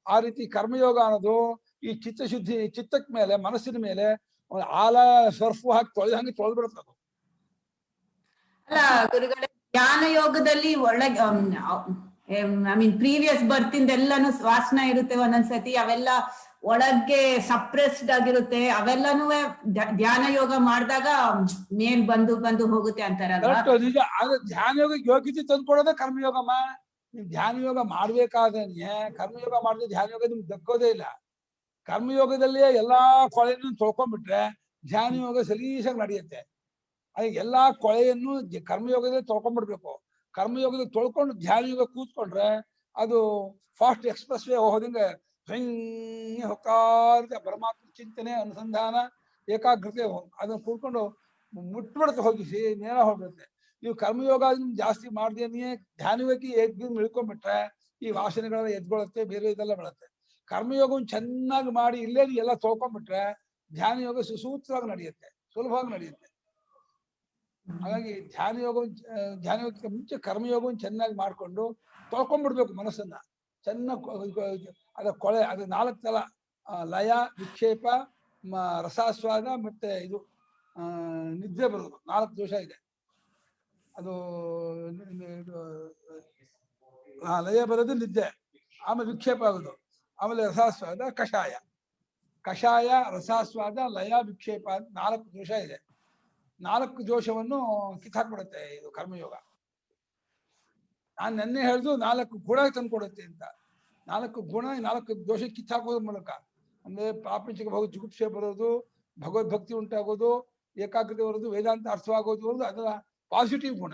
ಆ ರೀತಿ ಕರ್ಮಯೋಗ ಅನ್ನೋದು ಈ ಚಿತ್ತಶುದ್ಧಿ, ಚಿತ್ತಕ್ ಮೇಲೆ, ಮನಸ್ಸಿನ ಮೇಲೆ ಆಲ ಸರ್ಫು ಹಾಕಿ ತೊಳೆದಂಗೆ ತೊಳೆದ್ಬಿಡುತ್ತೆ. ಅಲ್ಲ ಗುರುಗಳೇ, ಧ್ಯಾನ ಯೋಗದಲ್ಲಿ ಒಳಗೆ ಐ ಮೀನ್ ಪ್ರೀವಿಯಸ್ ಬರ್ತಿಂದ ಎಲ್ಲಾನು ವಾಸನ ಇರುತ್ತೆ ಒಂದೊಂದ್ಸತಿ, ಅವೆಲ್ಲ ಒಳಗೆ ಸಪ್ರೆಸ್ಡ್ ಆಗಿರುತ್ತೆ. ಅವೆಲ್ಲಾನು ಧ್ಯಾನ ಯೋಗ ಮಾಡಿದಾಗ ಮೇಲ್ ಬಂದು ಹೋಗುತ್ತೆ ಅಂತಾರ. ನಿಜ. ಆದ್ರೆ ಧ್ಯಾನ ಯೋಗ ಯೋಗ್ಯತೆ ತಂದ್ಕೊಡೋದೇ ಕರ್ಮಯೋಗಮ್ಮ. ನೀವು ಧ್ಯಾನ ಯೋಗ ಮಾಡ್ಬೇಕಾದ್ರೆ ಕರ್ಮಯೋಗ ಮಾಡಿದ್ರೆ ಧ್ಯಾನ ಯೋಗ ನಿಮ್ಗೆ ದಕ್ಕೋದೇ ಇಲ್ಲ. ಕರ್ಮಯೋಗದಲ್ಲಿಯೇ ಎಲ್ಲಾ ಕೊಳೆಯನ್ನು ತೊಳ್ಕೊಂಡ್ಬಿಟ್ರೆ ಧ್ಯಾನ ಯೋಗ ಸಲೀಸಾಗಿ ನಡೆಯುತ್ತೆ. ಅದಕ್ಕೆ ಎಲ್ಲಾ ಕೊಳೆಯನ್ನು ಕರ್ಮಯೋಗದಲ್ಲಿ ತೊಳ್ಕೊಂಡ್ಬಿಡ್ಬೇಕು. ಕರ್ಮಯೋಗದಲ್ಲಿ ತೊಳ್ಕೊಂಡು ಧ್ಯಾನ ಯೋಗ ಕೂತ್ಕೊಂಡ್ರೆ ಅದು ಫಾಸ್ಟ್ ಎಕ್ಸ್ಪ್ರೆಸ್ ವೇ ಹೋದಂಗೆ ಹೋಗ್ತಾ ಇರುತ್ತೆ. ಪರಮಾತ್ಮ ಚಿಂತನೆ, ಅನುಸಂಧಾನ, ಏಕಾಗ್ರತೆ ಅದನ್ನ ಕೂತ್ಕೊಂಡು ಮುಟ್ಬಿಡುತ್ತೆ, ಹೋಗಿಸಿ ನೇರ ಹೋಗ್ಬಿಡುತ್ತೆ. ನೀವು ಕರ್ಮಯೋಗ ಜಾಸ್ತಿ ಮಾಡ್ದೇನೆ ಧ್ಯಾನ ಯೋಗಕ್ಕೆ ಇಳ್ಕೊಂಡ್ಬಿಟ್ರೆ ಈ ವಾಸನೆಗಳೆಲ್ಲ ಎದ್ಗೊಳುತ್ತೆ, ಬೇರೆ ಇದೆಲ್ಲ ಬೀಳುತ್ತೆ. ಕರ್ಮಯೋಗವನ್ನು ಚೆನ್ನಾಗಿ ಮಾಡಿ ಇಲ್ಲೇ ಎಲ್ಲ ತೊಳ್ಕೊಂಡ್ಬಿಟ್ರೆ ಧ್ಯಾನ ಯೋಗ ಸುಸೂತ್ರವಾಗಿ ನಡೆಯುತ್ತೆ, ಸುಲಭವಾಗಿ ನಡೆಯುತ್ತೆ. ಹಾಗಾಗಿ ಧ್ಯಾನ ಯೋಗಕ್ಕೆ ಮುಂಚೆ ಕರ್ಮಯೋಗವನ್ನು ಚೆನ್ನಾಗಿ ಮಾಡ್ಕೊಂಡು ತೊಳ್ಕೊಂಡ್ಬಿಡ್ಬೇಕು ಮನಸ್ಸನ್ನ. ಚೆನ್ನಾಗಿ ಅದ ಕೊಳೆ, ಅದು 4 ತಲ: ಲಯ, ವಿಕ್ಷೇಪ, ರಸಾಸ್ವಾದ ಮತ್ತೆ ಇದು ನಿದ್ದೆ ಬರೋದು. 4 ದೋಷ ಇದೆ. ಅದು ಲಯ ಬರೋದು, ನಿದ್ದೆ, ಆಮೇಲೆ ವಿಕ್ಷೇಪ ಆಗೋದು, ಆಮೇಲೆ ರಸಾಸ್ವಾದ, ಕಷಾಯ, ರಸಾಸ್ವಾದ, ಲಯ, ವಿಕ್ಷೇಪ ಅಂತ 4 ದೋಷ ಇದೆ. 4 ದೋಷವನ್ನು ಕಿತ್ತಾಕ್ಬಿಡುತ್ತೆ ಇದು ಕರ್ಮಯೋಗ. ನಾನು ನೆನ್ನೆ ಹೇಳ್ದು 4 ಗುಣ ತಂದ್ಕೊಡುತ್ತೆ ಅಂತ. 4 ಗುಣ, 4 ದೋಷ ಕಿತ್ತಾಕೋದ್ರ ಮೂಲಕ, ಅಂದ್ರೆ ಪ್ರಾಪಂಚಿಕ ಭಾವ ಜುಗುಪ್ಸೆ ಬರೋದು, ಭಗವದ್ಭಕ್ತಿ ಉಂಟಾಗೋದು, ಏಕಾಗ್ರತೆ ಬರೋದು, ವೇದಾಂತ ಅರ್ಥವಾಗೋದು ಬರೋದು ಅದರ ಪಾಸಿಟಿವ್ ಗುಣ.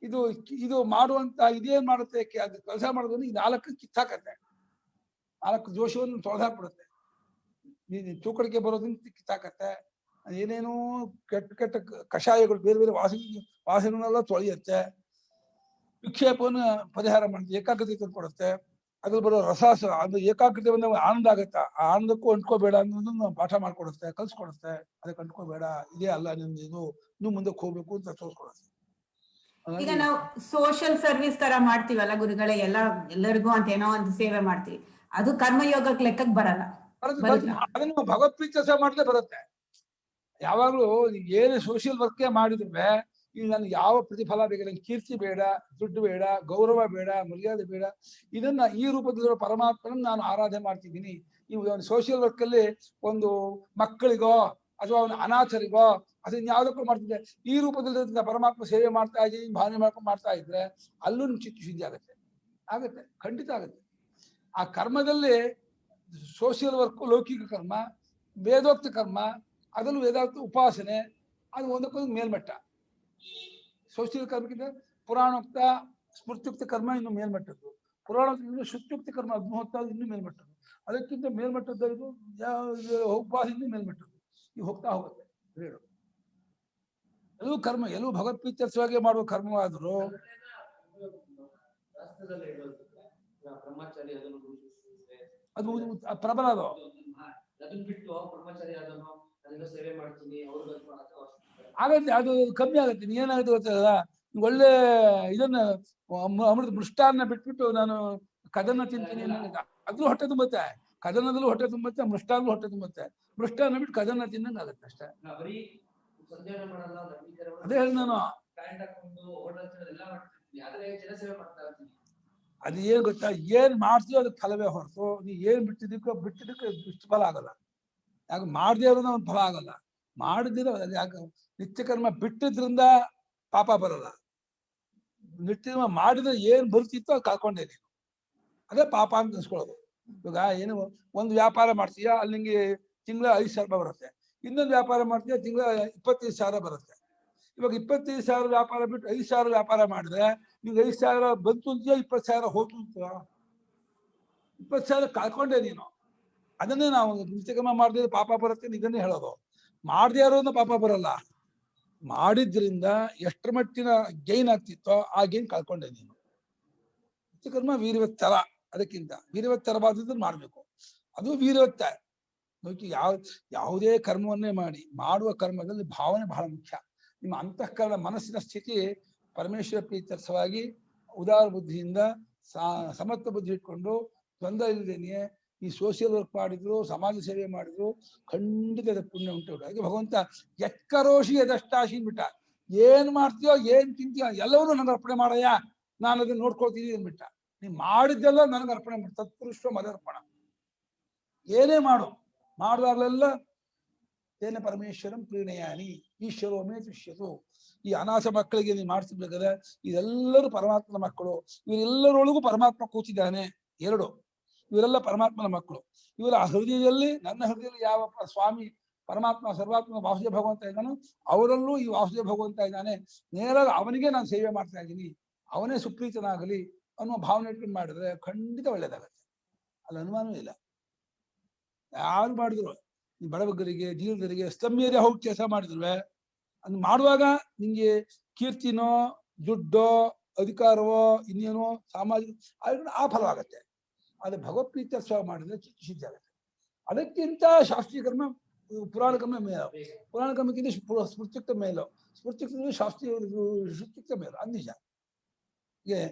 ಇದು ಇದು ಮಾಡುವಂತ ಇದೇನ್ ಮಾಡುತ್ತೆ, ಅದು ಕೆಲಸ ಮಾಡೋದನ್ನು ಈ 4 ಕಿತ್ತಾಕತ್ತೆ, 4 ದೋಷವನ್ನು ತೊಳೆದಾಕ್ಬಿಡುತ್ತೆ. ತೂಕಡಿಕೆ ಬರೋದನ್ನ ಕಿತ್ತಾಕತ್ತೆ, ಏನೇನೋ ಕೆಟ್ಟ ಕೆಟ್ಟ ಕಷಾಯಗಳು ಬೇರೆ ಬೇರೆ ವಾಸನೆಲ್ಲ ತೊಳೆಯುತ್ತೆ, ವಿಕ್ಷೇಪವನ್ನು ಪರಿಹಾರ ಮಾಡುತ್ತೆ, ಏಕಾಗ್ರತೆ ತಂದುಕೊಡುತ್ತೆ. ಅದ್ರಲ್ಲಿ ಬರೋ ರಸಾಸ ಅದು ಏಕಾಗ್ರತೆ ಬಂದಾಗ ಆನಂದ ಆಗುತ್ತೆ, ಆ ಆನಂದಕ್ಕೂ ಅಂಟ್ಕೋಬೇಡ ಅನ್ನೋದನ್ನ ಪಾಠ ಮಾಡ್ಕೊಡುತ್ತೆ, ಕಲ್ಸ್ಕೊಡುತ್ತೆ. ಅದಕ್ಕೆ ಅಂಟ್ಕೋಬೇಡ, ಇದೇ ಅಲ್ಲ ನಿಮ್ದು, ಇದು ನೀವು ಮುಂದಕ್ಕೆ ಹೋಗ್ಬೇಕು ಅಂತ ತೋರಿಸ್ಕೊಡುತ್ತೆ. ಈಗ ನಾವು ಸೋಷಿಯಲ್ ಸರ್ವಿಸ್ ತರ ಮಾಡ್ತೀವಲ್ಲ ಗುರುಗಳೇ, ಎಲ್ಲರಿಗೂ ಅಂತ ಏನೋ ಒಂದು ಸೇವೆ ಮಾಡ್ತೀವಿ, ಅದು ಕರ್ಮಯೋಗಕ್ಕೆ ಲೆಕ್ಕಕ್ಕೆ ಬರಲ್ಲ. ಅದನ್ನು ಭಗವತ್ಪ್ರೀತಿ ಮಾಡಲೇ ಬರುತ್ತೆ. ಯಾವಾಗ್ಲೂ ಏನು ಸೋಷಿಯಲ್ ವರ್ಕೇ ಮಾಡಿದ್ರೆ ಈಗ ನನ್ಗೆ ಯಾವ ಪ್ರತಿಫಲ ಬೇಕು, ನಂಗೆ ಕೀರ್ತಿ ಬೇಡ, ದುಡ್ಡು ಬೇಡ, ಗೌರವ ಬೇಡ, ಮರ್ಯಾದೆ ಬೇಡ, ಇದನ್ನ ಈ ರೂಪದಲ್ಲಿರೋ ಪರಮಾತ್ಮನ ನಾನು ಆರಾಧನೆ ಮಾಡ್ತಿದ್ದೀನಿ. ನೀವು ಸೋಷಿಯಲ್ ವರ್ಕ್ ಅಲ್ಲಿ ಒಂದು ಮಕ್ಕಳಿಗೋ ಅಥವಾ ಒಂದು ಅನಾಥರಿಗೋ ಅದನ್ನ ಯಾವ್ದಕ್ಕೂ ಮಾಡ್ತಿದ್ದೆ, ಈ ರೂಪದಲ್ಲಿ ಪರಮಾತ್ಮ ಸೇವೆ ಮಾಡ್ತಾ ಇದ್ದೀನಿ ಭಾವನೆ ಮಾಡ್ಕೊಂಡು ಮಾಡ್ತಾ ಇದ್ರೆ ಅಲ್ಲೂ ನಿಮ್ ಚಿತ್ತ ಶುದ್ಧಿ ಆಗತ್ತೆ, ಖಂಡಿತ ಆಗುತ್ತೆ. ಆ ಕರ್ಮದಲ್ಲಿ ಸೋಷಿಯಲ್ ವರ್ಕ್ ಲೌಕಿಕ ಕರ್ಮ, ವೇದೋಕ್ತ ಕರ್ಮ, ಅದರಲ್ಲೂ ವೇದಾಂತ ಉಪಾಸನೆ, ಅದು ಒಂದಕ್ಕೊಂದು ಮೇಲ್ಮಟ್ಟ. ಸೋಷಿಯಲ್ ಕರ್ಮಕ್ಕಿಂತ ಪುರಾಣೋಕ್ತ ಸ್ಮೃತ್ಯುಕ್ತ ಕರ್ಮ ಇನ್ನು ಮೇಲ್ಮಟ್ಟದ್ದು, ಪುರಾಣೋಕ್ತ ಶ್ರುತ್ಯುಕ್ತ ಕರ್ಮ ಅಗ್ನಿಹೋತ್ರ ಇನ್ನು ಮೇಲ್ಮಟ್ಟದ್ದು, ಅದಕ್ಕಿಂತ ಮೇಲ್ಮಟ್ಟದ್ದು ಇದು ಉಪವಾಸ ಇನ್ನು ಮೇಲ್ಮಟ್ಟದ್ದು. ಈಗ ಹೋಗ್ತಾ ಹೋಗುತ್ತೆ ಹೇಳು. ಎಲ್ಲೂ ಕರ್ಮ, ಎಲ್ಲೂ ಭಗವತ್ಪ್ರೀತ್ಯರ್ಥವಾಗಿ ಮಾಡುವ ಕರ್ಮವಾದರೂ ಅದು ಪ್ರಬಲ. ಅದು ಆಗತ್ತೆ, ಅದು ಕಮ್ಮಿ ಆಗತ್ತೆ. ಏನಾಗುತ್ತೆ ಗೊತ್ತಲ್ಲ, ಒಳ್ಳೆ ಇದನ್ನ ಅಮೃತ ಮೃಷ್ಟಾನ್ನ ಬಿಟ್ಬಿಟ್ಟು ನಾನು ಕದನ ತಿಂತೀನಿ, ಅದ್ರೂ ಹೊಟ್ಟೆ ತುಂಬುತ್ತೆ, ಕದನದಲ್ಲೂ ಹೊಟ್ಟೆ ತುಂಬುತ್ತೆ, ಮೃಷ್ಟಾನ್ನೂ ಹೊಟ್ಟೆ ತುಂಬುತ್ತೆ. ಮೃಷ್ಟಾನ್ನ ಬಿಟ್ಟು ಕದನ ತಿನ್ನಂಗೆ ಆಗುತ್ತೆ ಅಷ್ಟೇ. ಅದೇ ಹೇಳಿ ನಾನು, ಅದು ಏನ್ ಗೊತ್ತಾ, ಏನ್ ಮಾಡ್ತೀವೋ ಅದಕ್ಕೆ ಫಲವೇ ಹೊರತು ನೀ ಏನ್ ಬಿಟ್ಟಿದ್ದಕ್ಕೆ ಇಷ್ಟು ಫಲ ಆಗಲ್ಲ. ಯಾಕೆ ಮಾಡದೇ ಇರೋದು ಒಂದು ಫಲ ಆಗಲ್ಲ. ಮಾಡಿದ್ರೆ ಯಾಕೆ ನಿತ್ಯ ಕರ್ಮ ಬಿಟ್ಟಿದ್ರಿಂದ ಪಾಪ ಬರಲ್ಲ, ನಿತ್ಯ ಕರ್ಮ ಮಾಡಿದ್ರೆ ಏನ್ ಬರ್ತಿತ್ತೋ ಅದು ಕಳ್ಕೊಂಡೆ ನೀನು, ಅದೇ ಪಾಪ ಅಂತ ಅನ್ಸ್ಕೊಳ್ಳೋದು. ಇವಾಗ ಏನು ಒಂದು ವ್ಯಾಪಾರ ಮಾಡ್ತೀಯ, ಅಲ್ಲಿ ನಿಂಗೆ ತಿಂಗಳ 5,000 ರೂಪಾಯಿ ಬರುತ್ತೆ, ಇನ್ನೊಂದು ವ್ಯಾಪಾರ ಮಾಡ್ತೀಯ ತಿಂಗಳ 25,000 ಬರುತ್ತೆ. ಇವಾಗ 25,000 ವ್ಯಾಪಾರ ಬಿಟ್ಟು 5,000 ವ್ಯಾಪಾರ ಮಾಡಿದ್ರೆ ನಿಂಗೆ 5,000 ಬಂತು ಅಂತೀಯ, 20,000 ಹೋಯ್ತು ಅಂತೀಯ, 20,000 ಕಳ್ಕೊಂಡೆ ನೀನು. ಅದನ್ನೇ ನಾವು ನಿತ್ಯಕರ್ಮ ಮಾಡಿದ್ರೆ ಪಾಪ ಬರುತ್ತೆ ಇದನ್ನೇ ಹೇಳೋದು. ಮಾಡದೇ ಇರೋದನ್ನ ಪಾಪ ಬರಲ್ಲ, ಮಾಡಿದ್ರಿಂದ ಎಷ್ಟರ ಮಟ್ಟಿನ ಗೈನ್ ಆಗ್ತಿತ್ತೋ ಆ ಗೈನ್ ಕಳ್ಕೊಂಡೆ ನೀನು. ನಿತ್ಯಕರ್ಮ ವೀರ್ಯವತ್ತರ, ಅದಕ್ಕಿಂತ ವೀರ್ಯವತ್ತರವಾದದನ್ನು ಮಾಡ್ಬೇಕು, ಅದು ವೀರ್ಯವತ್ತ. ಯಾವುದೇ ಕರ್ಮವನ್ನೇ ಮಾಡಿ, ಮಾಡುವ ಕರ್ಮದಲ್ಲಿ ಭಾವನೆ ಬಹಳ ಮುಖ್ಯ. ನಿಮ್ಮ ಅಂತಃಕರಣ ಮನಸ್ಸಿನ ಸ್ಥಿತಿ ಪರಮೇಶ್ವರ ಪ್ರೀತ್ಯರ್ಥವಾಗಿ ಉದಾರ ಬುದ್ಧಿಯಿಂದ ಸಮತ್ವ ಬುದ್ಧಿ ಇಟ್ಕೊಂಡು ದ್ವಂದ್ವ ಇಲ್ಲದೇನೆ ಈ ಸೋಷಿಯಲ್ ವರ್ಕ್ ಮಾಡಿದ್ರು, ಸಮಾಜ ಸೇವೆ ಮಾಡಿದ್ರು, ಖಂಡಿತ ಅದಕ್ಕೆ ಪುಣ್ಯ ಉಂಟು. ಹಾಗೆ ಭಗವಂತ ಎಕ್ಕರೋಷಿ ಎದಷ್ಟಾಶಿ ಬಿಟ್ಟ, ಏನ್ ಮಾಡ್ತೀಯೋ ಏನ್ ತಿಂತೀಯೋ ಎಲ್ಲವನ್ನೂ ನನಗೆ ಅರ್ಪಣೆ ಮಾಡಯ್ಯ, ನಾನು ಅದನ್ನ ನೋಡ್ಕೊಳ್ತೀನಿ ಅಂದ್ಬಿಟ್ಟ. ನೀ ಮಾಡಿದ್ದೆಲ್ಲ ನನಗೆ ಅರ್ಪಣೆ ಮಾಡಿ, ತತ್ಪುರುಷ ಮದರ್ಪಣ. ಏನೇ ಮಾಡುವಾಗಲೆಲ್ಲ ಏನ ಪರಮೇಶ್ವರಂ ಪ್ರೀಣಯಾನಿ ಈಶ್ವರೋ ಮೇ ತುಷ್ಯತು. ಈ ಅನಾಥ ಮಕ್ಕಳಿಗೆ ನೀವು ಮಾಡ್ತಿರ್ಬೇಕಾದ್ರೆ ಇದೆಲ್ಲರೂ ಪರಮಾತ್ಮನ ಮಕ್ಕಳು, ಇವರೆಲ್ಲರೊಳಗೂ ಪರಮಾತ್ಮ ಕೂತಿದ್ದಾನೆ. ಎರಡು, ಇವರೆಲ್ಲ ಪರಮಾತ್ಮನ ಮಕ್ಕಳು. ಇವರ ಹೃದಯದಲ್ಲಿ, ನನ್ನ ಹೃದಯದಲ್ಲಿ ಯಾವ ಸ್ವಾಮಿ ಪರಮಾತ್ಮ ಸರ್ವಾತ್ಮ ವಾಸುದೇವ ಭಗವಂತ ಇದ್ದಾನೋ ಅವರಲ್ಲೂ ಈ ವಾಸುದೇವ ಭಗವಂತ ಇದ್ದಾನೆ. ನೇರ ಅವನಿಗೆ ನಾನು ಸೇವೆ ಮಾಡ್ತಾ ಇದ್ದೀನಿ, ಅವನೇ ಸುಪ್ರೀತನಾಗಲಿ ಅನ್ನೋ ಭಾವನೆ ಇಟ್ಕೊಂಡು ಮಾಡಿದ್ರೆ ಖಂಡಿತ ಒಳ್ಳೇದಾಗತ್ತೆ, ಅಲ್ಲಿ ಅನುಮಾನವೇ ಇಲ್ಲ. ಯಾರು ಮಾಡಿದ್ರು, ಈ ಬಡಬಗ್ಗರಿಗೆ, ದೀರ್ಘರಿಗೆ, ಸ್ತಂಭ್ಯರಿಗೆ ಹೋಗಿ ಕೆಲಸ ಮಾಡಿದ್ರು, ಅದ್ ಮಾಡುವಾಗ ನಿಂಗೆ ಕೀರ್ತಿನೋ ದುಡ್ಡೋ ಅಧಿಕಾರವೋ ಇನ್ನೇನೋ ಸಾಮಾಜಿಕ ಆ ಫಲವಾಗತ್ತೆ. ಆದ್ರೆ ಭಗವತ್ಪ್ರೀತ್ಯ ಮಾಡಿದ್ರೆ ಚಿತ್ತ ಆಗುತ್ತೆ. ಅದಕ್ಕಿಂತ ಶಾಸ್ತ್ರೀಯ ಕರ್ಮ, ಪುರಾಣ ಕರ್ಮ ಮೇಲು, ಪುರಾಣ ಕರ್ಮಕ್ಕಿಂತ ಸ್ಮೃತ್ಯುಕ್ತ ಮೇಲು, ಸ್ಮೃತ್ಯುಕ್ತ ಶಾಸ್ತ್ರೀಯ ಶ್ರುತ್ಯುಕ್ತ ಮೇಲು, ಅದು ನಿಜ. ಹೀಗೆ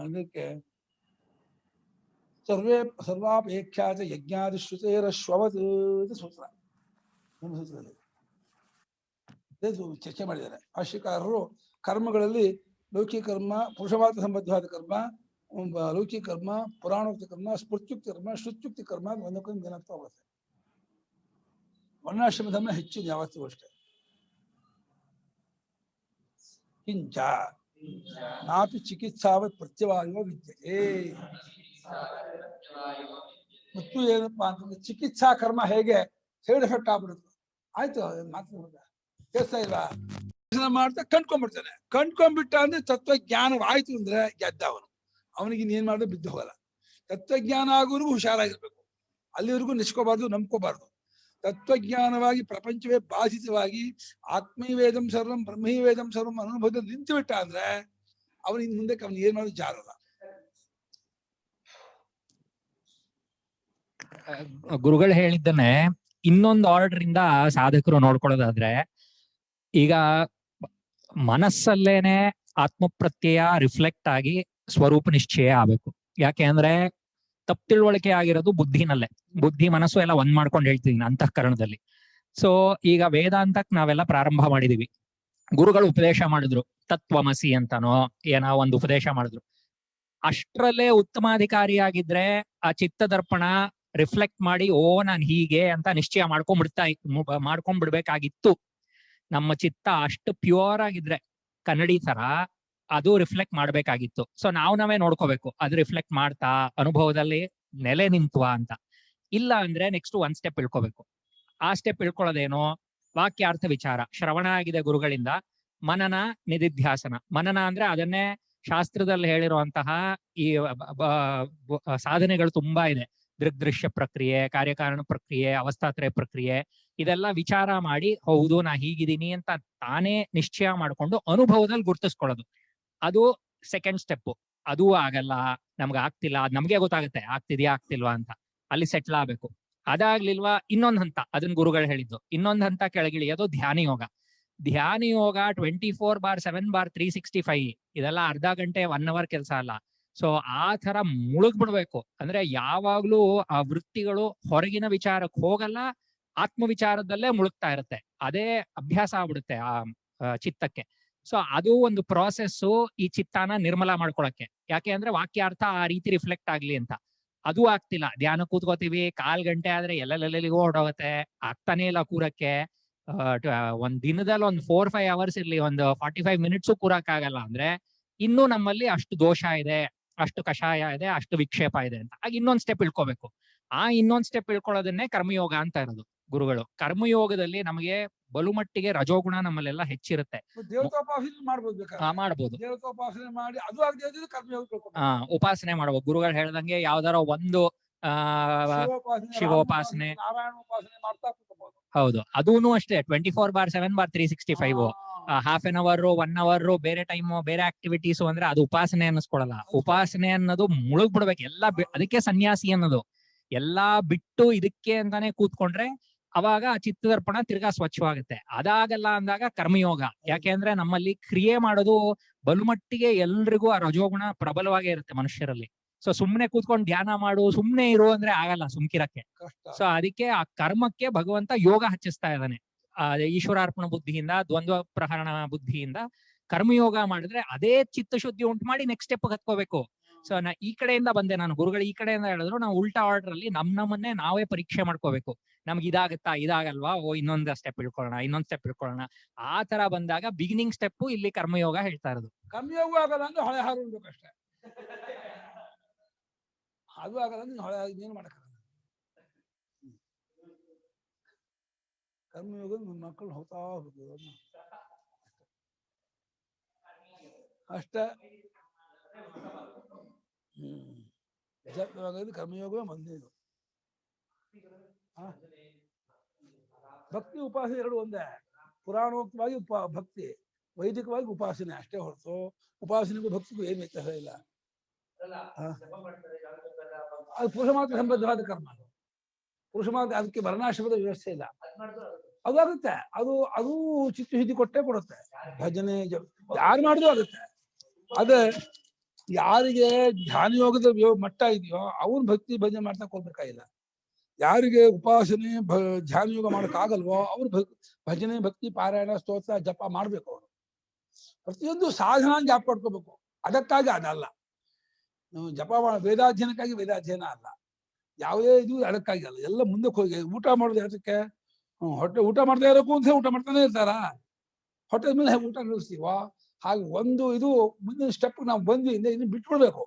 ಅದಕ್ಕೆ ಸರ್ವಾಪೇಕ್ಷಾಚ ಯಜ್ಞಾದಿ ಶ್ರುತೇರಶ್ವವತ್ ಸೂತ್ರ ನಮ್ಮ ಸೂತ್ರದಲ್ಲಿ ಚರ್ಚೆ ಮಾಡಿದ್ದಾರೆ ಭಾಷ್ಯಕಾರರು. ಕರ್ಮಗಳಲ್ಲಿ ಲೌಕಿಕ ಕರ್ಮ, ಪುರುಷವಾದ ಸಂಬದ್ಧವಾದ ಕರ್ಮ, ಲೌಕಿಕ ಕರ್ಮ, ಪುರಾಣೋಕ್ತ ಕರ್ಮ, ಸ್ಮೃತ್ಯುಕ್ತ ಕರ್ಮ, ಶ್ರುತ್ಯುಕ್ತ ಕರ್ಮ ಒಂದಕ್ಕೊಂದು ಏನಾಗ್ತಾ ಹೋಗುತ್ತೆ. ವರ್ಣಾಶ್ರಮ ಧರ್ಮ ಹೆಚ್ಚು ಯಾವತ್ತೂ ಅಷ್ಟೇ. ಕಿಂಚ ನಾಪಿ ಚಿಕಿತ್ಸಾವತ್ ಪ್ರತ್ಯವಾಯೋ ವಿದ್ಯತೆ. ಮತ್ತು ಏನಪ್ಪಾ ಅಂತಂದ್ರೆ ಚಿಕಿತ್ಸಾ ಕರ್ಮ ಹೇಗೆ ಸೈಡ್ ಎಫೆಕ್ಟ್ ಆಗ್ಬಿಡುತ್ತೆ. ಆಯ್ತು ಮಾತು ಕೇಳ್ತಾ ಇಲ್ಲ ಮಾಡ್ತಾ ಕಂಡ್ಕೊಂಡ್ಬಿಡ್ತಾನೆ. ಕಂಡ್ಕೊಂಡ್ಬಿಟ್ಟ ಅಂದ್ರೆ ತತ್ವಜ್ಞಾನವಾಯ್ತು ಅಂದ್ರೆ ಗೆದ್ದ ಅವನಿಗೆ ಇನ್ನೇನ್ ಮಾಡಿದ್ರೆ ಬಿದ್ದು ಹೋಗಲ್ಲ. ತತ್ವಜ್ಞಾನ ಆಗೋವರೆಗೂ ಹುಷಾರಾಗಿರ್ಬೇಕು. ಅಲ್ಲಿವರೆಗೂ ನಿಸ್ಕೋಬಾರ್ದು, ನಂಬ್ಕೋಬಾರ್ದು. ತತ್ವಜ್ಞಾನವಾಗಿ ಪ್ರಪಂಚವೇ ಬಾಧಿತವಾಗಿ ಆತ್ಮೈವೇದಂ ಸರ್ವಂ ಬ್ರಹ್ಮೈವೇದಂ ಸರ್ವಂ ಅನುಭವದಲ್ಲಿ ನಿಂತು ಬಿಟ್ಟ ಅಂದ್ರೆ ಅವನಿಗೆ ಮುಂದಕ್ಕೆ ಅವನು ಏನ್ ಮಾಡೋದು ಜಾರಲ್ಲ. ಗುರುಗಳು ಹೇಳಿದ್ದನ್ನೇ ಇನ್ನೊಂದು ಆರ್ಡರ್ ಇಂದ ಸಾಧಕರು ನೋಡ್ಕೊಳ್ಳೋದಾದ್ರೆ, ಈಗ ಮನಸ್ಸಲ್ಲೇನೆ ಆತ್ಮಪ್ರತ್ಯಯ ರಿಫ್ಲೆಕ್ಟ್ ಆಗಿ ಸ್ವರೂಪ ನಿಶ್ಚಯ ಆಗ್ಬೇಕು. ಯಾಕೆ ಅಂದ್ರೆ ತಪ್ಪು ತಿಳುವಳಿಕೆ ಆಗಿರೋದು ಬುದ್ಧಿನಲ್ಲೇ. ಬುದ್ಧಿ ಮನಸ್ಸು ಎಲ್ಲ ಒಂದ್ ಮಾಡ್ಕೊಂಡು ಹೇಳ್ತಿದೀನಿ ಅಂತಃಕರಣದಲ್ಲಿ. ಸೊ ಈಗ ವೇದಾಂತಕ್ ನಾವೆಲ್ಲ ಪ್ರಾರಂಭ ಮಾಡಿದೀವಿ. ಗುರುಗಳು ಉಪದೇಶ ಮಾಡಿದ್ರು, ತತ್ವಮಸಿ ಅಂತಾನೋ ಏನೋ ಒಂದು ಉಪದೇಶ ಮಾಡಿದ್ರು. ಅಷ್ಟ್ರಲ್ಲೇ ಉತ್ತಮಾಧಿಕಾರಿಯಾಗಿದ್ರೆ ಆ ಚಿತ್ತದರ್ಪಣ ರಿಫ್ಲೆಕ್ಟ್ ಮಾಡಿ ನಾನ್ ಹೀಗೆ ಅಂತ ನಿಶ್ಚಯ ಮಾಡ್ಕೊಂಡ್ಬಿಡ್ಬೇಕಾಗಿತ್ತು. ನಮ್ಮ ಚಿತ್ತ ಅಷ್ಟು ಪ್ಯೂರ್ ಆಗಿದ್ರೆ ಕನ್ನಡಿ ತರ ಅದು ರಿಫ್ಲೆಕ್ಟ್ ಮಾಡ್ಬೇಕಾಗಿತ್ತು. ಸೊ ನಾವೇ ನೋಡ್ಕೋಬೇಕು, ಅದು ರಿಫ್ಲೆಕ್ಟ್ ಮಾಡ್ತಾ ಅನುಭವದಲ್ಲಿ ನೆಲೆ ನಿಂತ್ವಾ ಅಂತ. ಇಲ್ಲ ಅಂದ್ರೆ ನೆಕ್ಸ್ಟ್ ಒಂದ್ ಸ್ಟೆಪ್ ಇಳ್ಕೋಬೇಕು. ಆ ಸ್ಟೆಪ್ ಇಳ್ಕೊಳ್ಳೋದೇನು? ವಾಕ್ಯಾರ್ಥ ವಿಚಾರ ಶ್ರವಣ ಆಗಿದೆ ಗುರುಗಳಿಂದ. ಮನನ ನಿಧಿಧ್ಯಾಸನ. ಮನನ ಅಂದ್ರೆ ಅದನ್ನೇ ಶಾಸ್ತ್ರದಲ್ಲಿ ಹೇಳಿರುವಂತಹ ಈ ಸಾಧನೆಗಳು ತುಂಬಾ ಇದೆ. ದೃಗ್ದೃಶ್ಯ ಪ್ರಕ್ರಿಯೆ, ಕಾರ್ಯಕಾರಣ ಪ್ರಕ್ರಿಯೆ, ಅವಸ್ಥಾತ್ರಯ ಪ್ರಕ್ರಿಯೆ, ಇದೆಲ್ಲ ವಿಚಾರ ಮಾಡಿ ಹೌದು ನಾ ಹೀಗಿದ್ದೀನಿ ಅಂತ ತಾನೇ ನಿಶ್ಚಯ ಮಾಡ್ಕೊಂಡು ಅನುಭವದಲ್ಲಿ ಗುರ್ತಿಸ್ಕೊಳ್ಳೋದು. ಅದು ಸೆಕೆಂಡ್ ಸ್ಟೆಪ್. ಅದು ಆಗಲ್ಲ, ನಮ್ಗೆ ಆಗ್ತಿಲ್ಲ, ಅದ್ ನಮ್ಗೆ ಗೊತ್ತಾಗುತ್ತೆ ಆಗ್ತಿದ್ಯಾ ಆಗ್ತಿಲ್ವಾ ಅಂತ. ಅಲ್ಲಿ ಸೆಟ್ಲ್ ಆಗ್ಬೇಕು. ಅದಾಗ್ಲಿಲ್ವಾ ಇನ್ನೊಂದ್ ಹಂತ, ಅದನ್ನ ಗುರುಗಳು ಹೇಳಿದ್ದು. ಇನ್ನೊಂದ್ ಹಂತ ಕೆಳಗಿಳಿಯೋದು ಧ್ಯಾನ ಯೋಗ. ಧ್ಯಾನ ಯೋಗ 24/7/365 ಇದೆಲ್ಲ ಅರ್ಧ ಗಂಟೆ 1 hour ಕೆಲಸ ಅಲ್ಲ. ಸೊ ಆ ತರ ಮುಳುಗ್ಬಿಡ್ಬೇಕು. ಅಂದ್ರೆ ಯಾವಾಗ್ಲೂ ಆ ವೃತ್ತಿಗಳು ಹೊರಗಿನ ವಿಚಾರಕ್ಕೆ ಹೋಗಲ್ಲ, ಆತ್ಮ ವಿಚಾರದಲ್ಲೇ ಮುಳುಗ್ತಾ ಇರುತ್ತೆ. ಅದೇ ಅಭ್ಯಾಸ ಆಗ್ಬಿಡುತ್ತೆ ಆ ಚಿತ್ತಕ್ಕೆ. ಸೊ ಅದು ಒಂದು ಪ್ರಾಸೆಸ್ಸು ಈ ಚಿತ್ತಾನ ನಿರ್ಮಲ ಮಾಡ್ಕೊಳಕ್ಕೆ. ಯಾಕೆ ಅಂದ್ರೆ ವಾಕ್ಯಾರ್ಥ ಆ ರೀತಿ ರಿಫ್ಲೆಕ್ಟ್ ಆಗ್ಲಿ ಅಂತ. ಅದು ಆಗ್ತಿಲ್ಲ. ಧ್ಯಾನ ಕೂತ್ಕೋತೀವಿ, 1/4 ಗಂಟೆ ಆದ್ರೆ ಎಲ್ಲೆಲ್ಲಿಗೋ ಹೊರಟೋಗತ್ತೆ, ಆಗ್ತಾನೆ ಇಲ್ಲ ಕೂರಕ್ಕೆ. ಒಂದ್ ದಿನದಲ್ಲಿ ಒಂದು 4-5 hours ಇರ್ಲಿ, ಒಂದು 45 minutes ಕೂರಕ್ ಆಗಲ್ಲ ಅಂದ್ರೆ ಇನ್ನೂ ನಮ್ಮಲ್ಲಿ ಅಷ್ಟು ದೋಷ ಇದೆ, ಅಷ್ಟು ಕಷಾಯ ಇದೆ, ಅಷ್ಟು ವಿಕ್ಷೇಪ ಇದೆ ಅಂತ. ಆಗ ಇನ್ನೊಂದ್ ಸ್ಟೆಪ್ ಇಳ್ಕೋಬೇಕು. ಆ ಇನ್ನೊಂದ್ ಸ್ಟೆಪ್ ಇಳ್ಕೊಳ್ಳೋದನ್ನೇ ಕರ್ಮಯೋಗ ಅಂತ ಇರೋದು ಗುರುಗಳು. ಕರ್ಮಯೋಗದಲ್ಲಿ ನಮಗೆ ಬಲುಮಟ್ಟಿಗೆ ರಜೋಗುಣ ನಮ್ಮಲ್ಲೆಲ್ಲ ಹೆಚ್ಚಿರುತ್ತೆ. ದೇವತಾಪಾಸನೆ ಮಾಡ್ಬೋದು, ಮಾಡ್ಬೋದು. ದೇವತಾಪಾಸನೆ ಮಾಡಿ ಅದು ಆಗದೆ ಕರ್ಮಯೋಗ ಉಪಾಸನೆ ಮಾಡ್ಬೋದು. ಗುರುಗಳು ಹೇಳ್ದಂಗೆ ಯಾವ್ದಾರ ಒಂದು ಶಿವೋಪಾಸನೆ, ನಾರಾಯಣೋಪಾಸನೆ ಮಾಡ್ತಾ ಕೂತ್ಕೋಬಹುದು. ಹೌದು, ಅದೂನು ಅಷ್ಟೇ 24/7/365. 1/2 hour 1 hour ಬೇರೆ ಟೈಮು ಬೇರೆ ಆಕ್ಟಿವಿಟೀಸು ಅಂದ್ರೆ ಅದು ಉಪಾಸನೆ ಅನ್ನಿಸ್ಕೊಳಲ್ಲ. ಉಪಾಸನೆ ಅನ್ನೋದು ಮುಳುಗ್ ಬಿಡ್ಬೇಕು ಎಲ್ಲ. ಅದಕ್ಕೆ ಸನ್ಯಾಸಿ ಅನ್ನೋದು. ಎಲ್ಲಾ ಬಿಟ್ಟು ಇದಕ್ಕೆ ಅಂತಾನೆ ಕೂತ್ಕೊಂಡ್ರೆ ಅವಾಗ ಆ ಚಿತ್ತದರ್ಪಣ ತಿರ್ಗಾ ಸ್ವಚ್ಛವಾಗುತ್ತೆ. ಅದಾಗಲ್ಲ ಅಂದಾಗ ಕರ್ಮಯೋಗ. ಯಾಕೆ ಅಂದ್ರೆ ನಮ್ಮಲ್ಲಿ ಕ್ರಿಯೆ ಮಾಡೋದು ಬಲುಮಟ್ಟಿಗೆ ಎಲ್ರಿಗೂ ಆ ರಜೋಗುಣ ಪ್ರಬಲವಾಗೇ ಇರುತ್ತೆ ಮನುಷ್ಯರಲ್ಲಿ. ಸೊ ಸುಮ್ನೆ ಕೂತ್ಕೊಂಡು ಧ್ಯಾನ ಮಾಡು, ಸುಮ್ನೆ ಇರು ಅಂದ್ರೆ ಆಗಲ್ಲ ಸುಮ್ಕಿರಕ್ಕೆ. ಸೊ ಅದಕ್ಕೆ ಆ ಕರ್ಮಕ್ಕೆ ಭಗವಂತ ಯೋಗ ಹಚ್ಚಿಸ್ತಾ ಇದ್ದಾನೆ. ಈಶ್ವರಾರ್ಪಣ ಬುದ್ಧಿಯಿಂದ, ದ್ವಂದ್ವ ಪ್ರಹರಣ ಬುದ್ಧಿಯಿಂದ ಕರ್ಮಯೋಗ ಮಾಡಿದ್ರೆ ಅದೇ ಚಿತ್ತಶುದ್ಧಿ ಉಂಟು ಮಾಡಿ ನೆಕ್ಸ್ಟ್ ಸ್ಟೆಪ್ ಹತ್ಕೋಬೇಕು. ಸೊ ಈ ಕಡೆಯಿಂದ ಬಂದೆ ನಾನು, ಗುರುಗಳು ಈ ಕಡೆಯಿಂದ ಹೇಳಿದ್ರು, ನಾವು ಉಲ್ಟಾ ಆರ್ಡರ್ ಅಲ್ಲಿ ನಮ್ಮನ್ನೇ ನಾವೇ ಪರೀಕ್ಷೆ ಮಾಡ್ಕೋಬೇಕು. ನಮ್ಗೆ ಇದಾಗತ್ತಾ, ಇದಾಗಲ್ವಾ, ಇನ್ನೊಂದ್ ಸ್ಟೆಪ್ ಇಳ್ಕೊಳ್ಳೋಣ. ಆ ತರ ಬಂದಾಗ ಬಿಗಿನಿಂಗ್ ಸ್ಟೆಪ್ ಇಲ್ಲಿ ಕರ್ಮಯೋಗ ಹೇಳ್ತಾ ಇರೋದು. ಕರ್ಮಯೋಗ ಆಗಲ್ಲ ಅಂದ್ರೆ ಹೊಳೆ ಹಾರಬೇಕಷ್ಟೇ. ಅದು ಆಗಲ್ಲ ಅಂದ್ರೆ ಹೊಳೆ ಏನ್ ಮಾಡಕ್ಕಾಗಲ್ಲ. ಕರ್ಮಯೋಗ ಮಕ್ಕಳು ಹೋಗ್ತಾ ಹೋಗುದು ಅಷ್ಟೇ. ಕರ್ಮಯೋಗವೇ ಮೊದಲೇದು. ಭಕ್ತಿ ಉಪಾಸನೆ ಎರಡು ಒಂದೇ. ಪುರಾಣೋಕ್ತವಾಗಿ ಭಕ್ತಿ, ವೈದಿಕವಾಗಿ ಉಪಾಸನೆ ಅಷ್ಟೇ ಹೊರತು ಉಪಾಸನೆಗೂ ಭಕ್ತಿಗೂ ಏನು ವ್ಯತ್ಯಾಸ ಇಲ್ಲ. ಅದು ಪುರುಷ ಮಾತ್ರ ಸಂಬದ್ಧವಾದ ಕರ್ಮ. ಪುರುಷ ಮಾತ್ರ, ಅದಕ್ಕೆ ವರ್ಣಾಶ್ರಮದ ವ್ಯವಸ್ಥೆ ಇಲ್ಲ. ಅದಾಗುತ್ತೆ. ಅದು ಚಿತ್ತಶುದ್ಧಿ ಕೊಡುತ್ತೆ. ಭಜನೆ ಯಾರು ಮಾಡಿದ್ರು ಆಗುತ್ತೆ. ಅದೇ ಯಾರಿಗೆ ಧ್ಯಾನ ಯೋಗದ ಮಟ್ಟ ಇದೆಯೋ ಅವ್ರು ಭಕ್ತಿ ಭಜನೆ ಮಾಡ್ತಾ ಹೋಗ್ಬೇಕಾಗಿಲ್ಲ. ಯಾರಿಗೆ ಉಪಾಸನೆ ಧ್ಯಾನ ಯೋಗ ಮಾಡಕ್ಕಾಗಲ್ವೋ ಅವ್ರು ಭಜನೆ, ಭಕ್ತಿ, ಪಾರಾಯಣ, ಸ್ತೋತ್ರ, ಜಪ ಮಾಡ್ಬೇಕು. ಅವರು ಪ್ರತಿಯೊಂದು ಸಾಧನ ಜ್ಞಾಪ ಪಡ್ಕೋಬೇಕು. ಅದಕ್ಕಾಗಿ ಅದಲ್ಲ. ಜಪ ವೇದಾಧ್ಯಯನಕ್ಕಾಗಿ ವೇದಾಧ್ಯಯನ ಅಲ್ಲ. ಯಾವುದೇ ಇದು ಅದಕ್ಕಾಗಿ ಅಲ್ಲ. ಎಲ್ಲ ಮುಂದಕ್ಕೆ ಹೋಗಿ ಊಟ ಮಾಡೋದು ಅದಕ್ಕೆ. ಹೊಟ್ಟೆ ಊಟ ಮಾಡ್ತಾ ಇರೋಕ್ಕೂ ಅಂತ ಊಟ ಮಾಡ್ತಾನೆ ಇರ್ತಾರ. ಹೊಟ್ಟೆ ಮೇಲೆ ಊಟ ನಿಲ್ಲಿಸ್ತೀವ. ಹಾಗೆ ಒಂದು ಇದು ಮುಂದಿನ ಸ್ಟೆಪ್ ನಾವು ಬಂದ್ವಿ ಇಂದ ಇನ್ನು ಬಿಟ್ಬಿಡ್ಬೇಕು.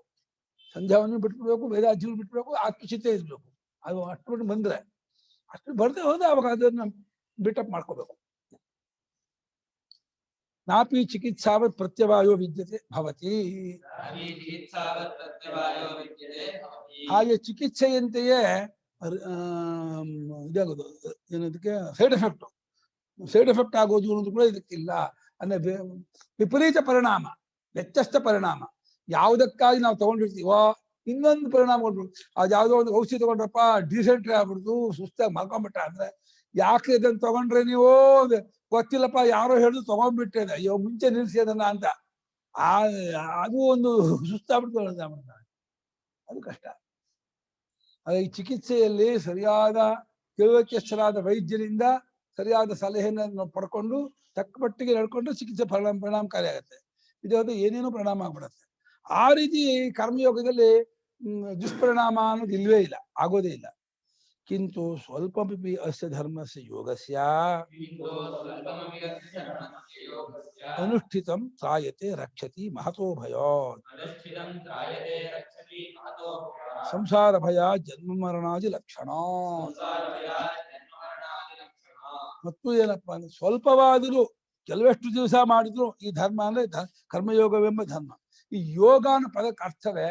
ಸಂಧ್ಯಾವನ್ನು ಬಿಟ್ಬಿಡ್ಬೇಕು, ವೇದಾಧ್ಯಯನ ಬಿಟ್ಬಿಡ್ಬೇಕು, ಆತ್ಮಚಿತ್ತೆ ಇರ್ಬೇಕು. ಅದು ಅಷ್ಟು ಬಂದ್ರೆ ಅಷ್ಟು ಬರ್ದೇ ಹೋದ ಅವಾಗ ಅದನ್ನ ಬಿಟಪ್ ಮಾಡ್ಕೋಬೇಕು. ನಾಪಿ ಚಿಕಿತ್ಸಾವತ್ ಪ್ರತ್ಯವಾಯೋ ವಿದ್ಯತೆ ಭವತಿ. ಹಾಗೆ ಚಿಕಿತ್ಸೆಯಂತೆಯೇ ಇದಾಗೋದು ಏನದಕ್ಕೆ ಸೈಡ್ ಎಫೆಕ್ಟ್ ಆಗೋದು ಅನ್ನೋದು ಕೂಡ ಇದಕ್ಕಿಲ್ಲ. ಅಂದ್ರೆ ವಿಪರೀತ ಪರಿಣಾಮ, ವ್ಯತ್ಯಸ್ತ ಪರಿಣಾಮ. ಯಾವುದಕ್ಕಾಗಿ ನಾವು ತಗೊಂಡಿರ್ತೀವೋ ಇನ್ನೊಂದು ಪರಿಣಾಮ ಕೊಟ್ಬಿಡ್ತು. ಅದು ಯಾವುದೋ ಒಂದು ಔಷಧಿ ತಗೊಂಡ್ರಪ್ಪ ಡಿಸೆಂಟ್ರಿ ಆಗ್ಬಿಡ್ತು, ಸುಸ್ತಾಗಿ ಮಲ್ಕೊಂಡ್ಬಿಟ್ಟ ಅಂದ್ರೆ ಯಾಕೆ ಇದನ್ನ ತಗೊಂಡ್ರೆ ನೀವು ಗೊತ್ತಿಲ್ಲಪ್ಪ ಯಾರೋ ಹೇಳಿದ್ರು ತಗೊಂಡ್ಬಿಟ್ಟೆ, ಅಯ್ಯೋ ಮುಂಚೆ ನಿಲ್ಸಿ ಅದನ್ನ ಅಂತ ಅದು ಒಂದು ಸುಸ್ತಾಗ್ಬಿಡ್ತು, ಅದು ಕಷ್ಟ. ಈ ಚಿಕಿತ್ಸೆಯಲ್ಲಿ ಸರಿಯಾದ ತಿಳುವಳಿಕೆಸ್ಥರಾದ ವೈದ್ಯರಿಂದ ಸರಿಯಾದ ಸಲಹೆಯನ್ನು ಪಡ್ಕೊಂಡು ತಕ್ಕ ಮಟ್ಟಿಗೆ ನಡ್ಕೊಂಡು ಚಿಕಿತ್ಸೆ ಪರಿಣಾಮಕಾರಿಯಾಗತ್ತೆ. ಇದು ಏನೇನೋ ಪರಿಣಾಮ ಆಗ್ಬಿಡತ್ತೆ. ಆ ರೀತಿ ಕರ್ಮಯೋಗದಲ್ಲಿ ದುಷ್ಪರಿಣಾಮ ಅನ್ನೋದು ಇಲ್ವೇ ಇಲ್ಲ, ಆಗೋದೇ ಇಲ್ಲ. ಕಿಂತು ಸ್ವಲ್ಪಮಪಿ ಅಸ್ಯ ಧರ್ಮಸ್ಯ ಯೋಗಸ್ಯ ಅನುಷ್ಠಿತಂ ತ್ರಾಯತೆ ರಕ್ಷತಿ ಮಹತೋ ಭಯಾತ್. ಸಂಸಾರ ಭಯ ಜನ್ಮ ಮರಣಾದಿ ಲಕ್ಷಣ. ಮತ್ತು ಏನಪ್ಪಾ ಅಂದ್ರೆ ಸ್ವಲ್ಪವಾದರೂ ಕೆಲವೆಷ್ಟು ದಿವಸ ಮಾಡಿದ್ರು ಈ ಧರ್ಮ ಅಂದ್ರೆ ಕರ್ಮಯೋಗವೆಂಬ ಧರ್ಮ. ಈ ಯೋಗ ಅನ್ನೋ ಪದಕ್ಕೆ ಅರ್ಥವೇ